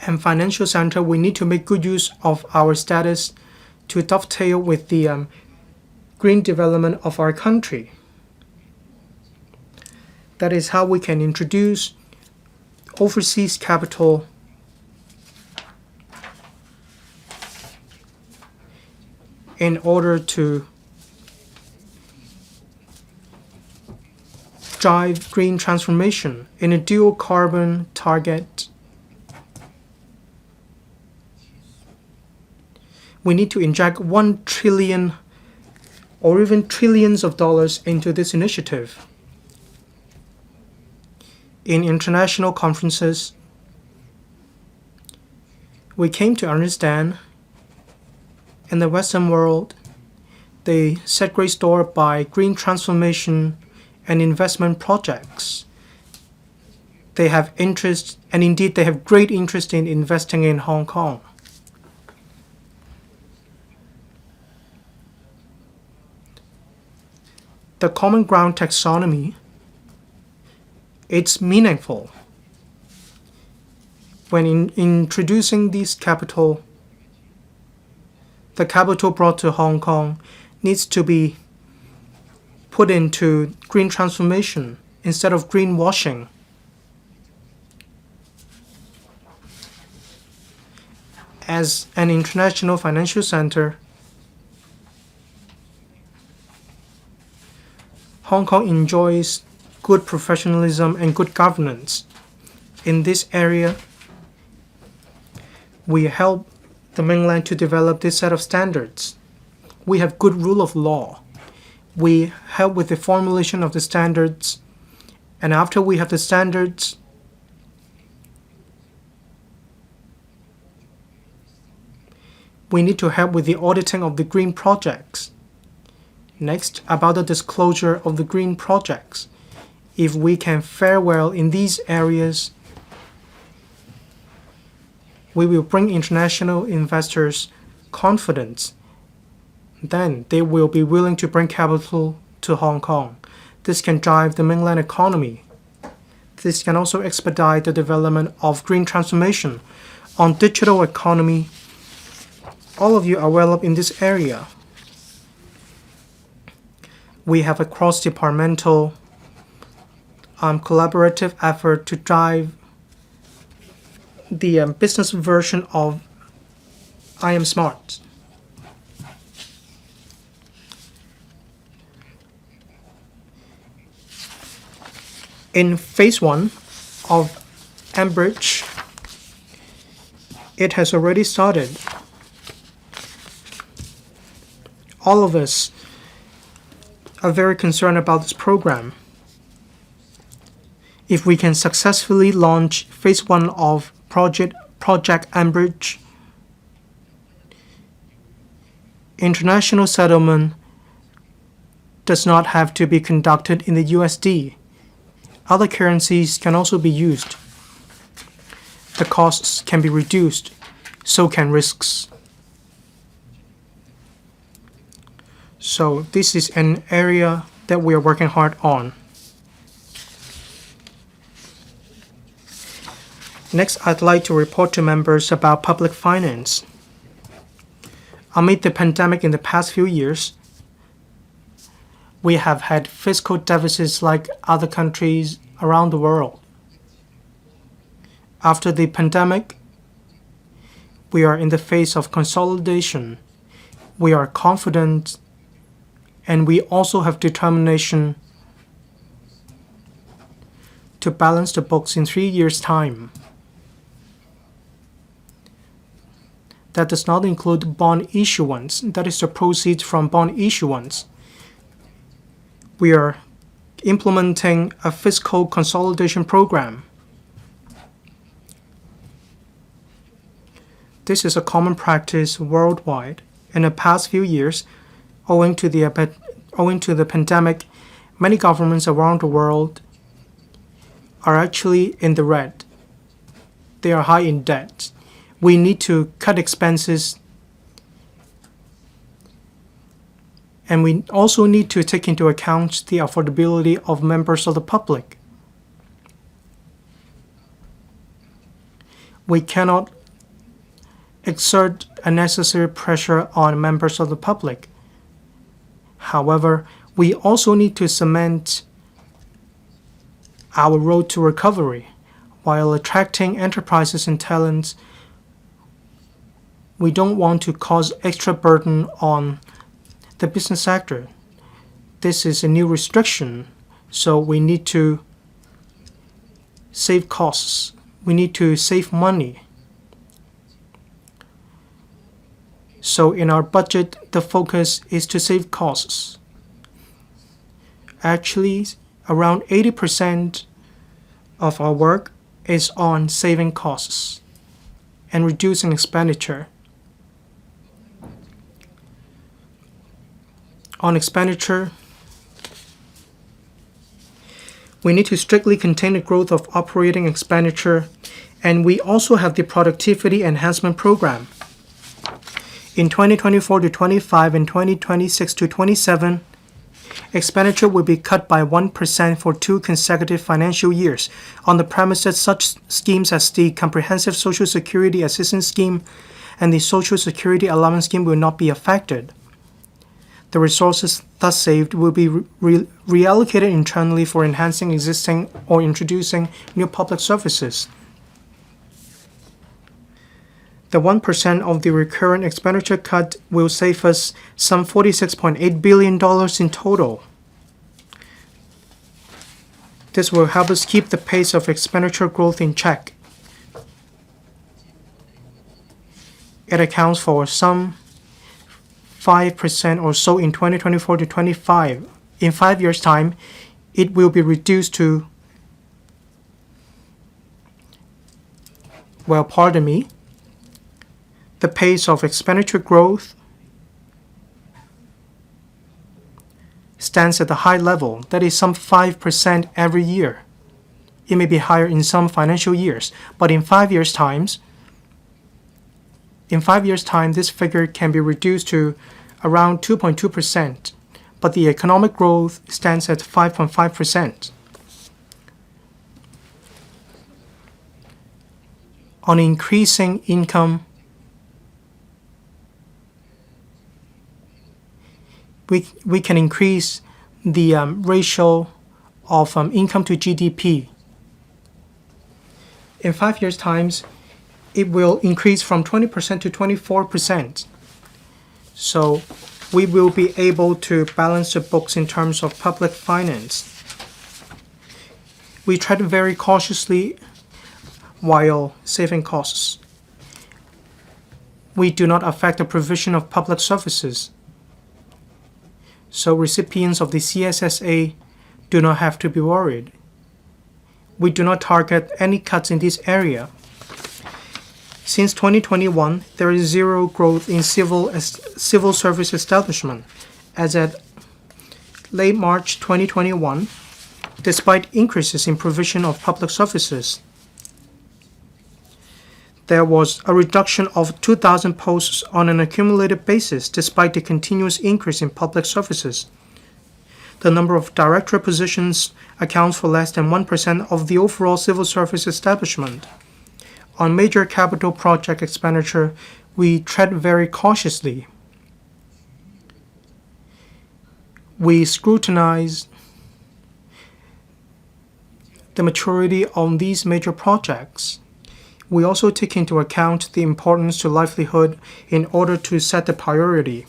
and financial center, we need to make good use of our status to dovetail with the green development of our country. That is how we can introduce overseas capital in order to drive green transformation in a dual carbon target. We need to inject 1 trillion or even trillions of dollars into this initiative. In international conferences, we came to understand in the Western world, they set great store by green transformation and investment projects. They have interest, and indeed they have great interest in investing in Hong Kong. The common ground taxonomy, it's meaningful. When introducing these capital, the capital brought to Hong Kong needs to be put into green transformation instead of greenwashing. As an international financial center, Hong Kong enjoys good professionalism and good governance. In this area, we help the mainland to develop this set of standards. We have good rule of law. We help with the formulation of the standards, and after we have the standards, we need to help with the auditing of the green projects. Next, about the disclosure of the green projects. If we can fare well in these areas, we will bring international investors confidence. Then they will be willing to bring capital to Hong Kong. This can drive the mainland economy. This can also expedite the development of green transformation. On digital economy, all of you are well up in this area. We have a cross-departmental collaborative effort to drive the business version of I Am Smart. In phase 1 of Ambridge, it has already started. All of us are very concerned about this program. If we can successfully launch phase 1 of Project Ambridge, international settlement does not have to be conducted in the USD. Other currencies can also be used. The costs can be reduced, so can risks. So this is an area that we are working hard on. Next, I'd like to report to members about public finance. Amid the pandemic in the past few years, we have had fiscal deficits like other countries around the world. After the pandemic, we are in the phase of consolidation. We are confident, and we also have determination to balance the books in 3 years' time. That does not include bond issuance. That is the proceeds from bond issuance. We are implementing a fiscal consolidation program. This is a common practice worldwide. In the past few years, owing to the pandemic, many governments around the world are actually in the red. They are high in debt. We need to cut expenses, and we also need to take into account the affordability of members of the public. We cannot exert unnecessary pressure on members of the public. However, we also need to cement our road to recovery. While attracting enterprises and talents, we don't want to cause extra burden on the business sector. This is a new restriction, so we need to save costs. We need to save money. So in our budget, the focus is to save costs. Actually, around 80% of our work is on saving costs and reducing expenditure. On expenditure, we need to strictly contain the growth of operating expenditure, and we also have the Productivity Enhancement Program. In 2024 to 25 and 2026 to 27, expenditure will be cut by 1% for 2 consecutive financial years on the premise that such schemes as the Comprehensive Social Security Assistance Scheme and the Social Security Allowance Scheme will not be affected. The resources thus saved will be reallocated internally for enhancing existing or introducing new public services. The 1% of the recurrent expenditure cut will save us some $46.8 billion in total. This will help us keep the pace of expenditure growth in check. It accounts for some 5% or so in 2024 to 25. In 5 years' time, it will be reduced to, the pace of expenditure growth stands at a high level, that is some 5% every year. It may be higher in some financial years, but in 5 years' time, this figure can be reduced to around 2.2%, but the economic growth stands at 5.5%. On increasing income, we can increase the ratio of income to GDP. In 5 years' time, it will increase from 20% to 24%. So we will be able to balance the books in terms of public finance. We tread very cautiously while saving costs. We do not affect the provision of public services. So recipients of the CSSA do not have to be worried. We do not target any cuts in this area. Since 2021, there is zero growth in civil service establishment. As at late March 2021, despite increases in provision of public services, there was a reduction of 2,000 posts on an accumulated basis despite the continuous increase in public services. The number of director positions accounts for less than 1% of the overall civil service establishment. On major capital project expenditure, we tread very cautiously. We scrutinize the maturity on these major projects. We also take into account the importance to livelihood in order to set the priority.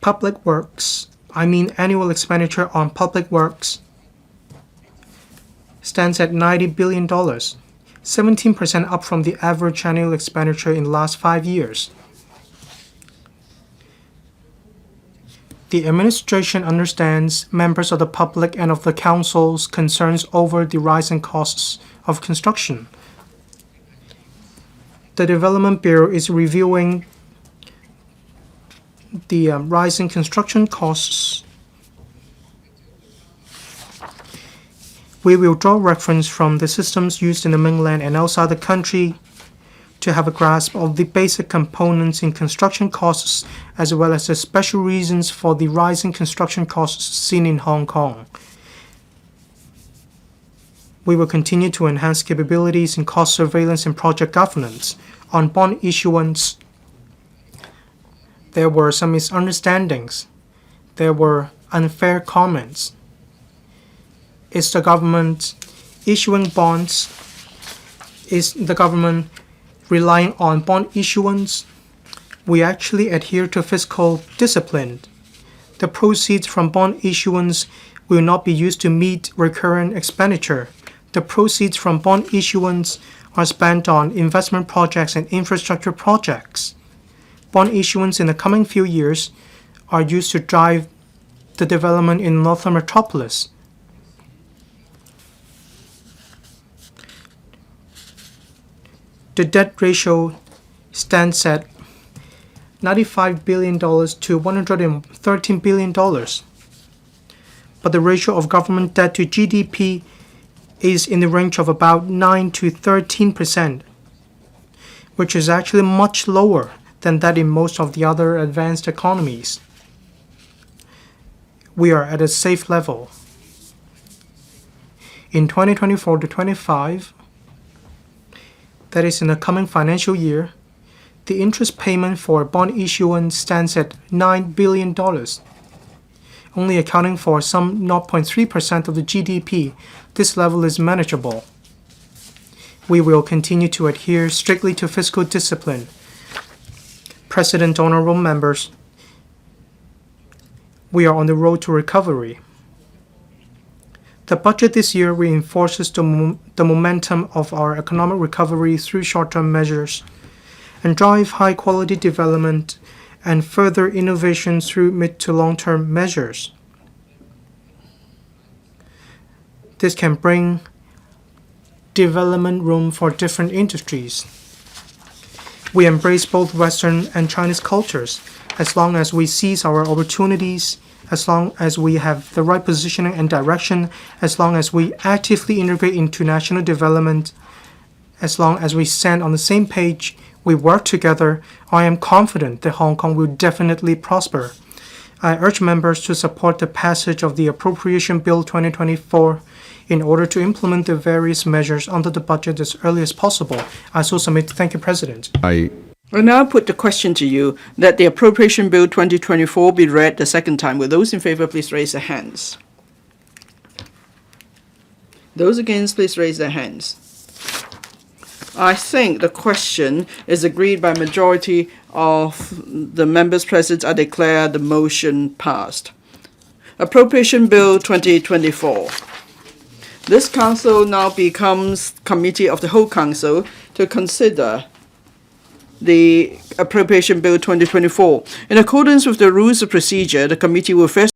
Public works, annual expenditure on public works, stands at $90 billion, 17% up from the average annual expenditure in the last 5 years. The administration understands members of the public and of the council's concerns over the rising costs of construction. The Development Bureau is reviewing the rising construction costs. We will draw reference from the systems used in the mainland and outside the country to have a grasp of the basic components in construction costs, as well as the special reasons for the rising construction costs seen in Hong Kong. We will continue to enhance capabilities in cost surveillance and project governance. On bond issuance, there were some misunderstandings. There were unfair comments. Is the government issuing bonds? Is the government relying on bond issuance? We actually adhere to fiscal discipline. The proceeds from bond issuance will not be used to meet recurrent expenditure. The proceeds from bond issuance are spent on investment projects and infrastructure projects. Bond issuance in the coming few years are used to drive the development in Northern Metropolis. The debt ratio stands at $95 billion to $113 billion. But the ratio of government debt to GDP is in the range of about 9 to 13%, which is actually much lower than that in most of the other advanced economies. We are at a safe level. In 2024 to 25, that is in the coming financial year, the interest payment for bond issuance stands at $9 billion, only accounting for some 0.3% of the GDP. This level is manageable. We will continue to adhere strictly to fiscal discipline. President, honorable members, we are on the road to recovery. The budget this year reinforces the momentum of our economic recovery through short-term measures and drive high-quality development and further innovation through mid- to long-term measures. This can bring development room for different industries. We embrace both Western and Chinese cultures as long as we seize our opportunities, as long as we have the right positioning and direction, as long as we actively integrate into national development, as long as we stand on the same page, we work together, I am confident that Hong Kong will definitely prosper. I urge members to support the passage of the Appropriation Bill 2024 in order to implement the various measures under the budget as early as possible. I so submit. Thank you, President. I now put the question to you that the Appropriation Bill 2024 be read the second time. Will those in favour please raise their hands? Those against please raise their hands. I think the question is agreed by majority of the members present. I declare the motion passed. Appropriation Bill 2024. This council now becomes committee of the whole council to consider the Appropriation Bill 2024. In accordance with the rules of procedure, the committee will first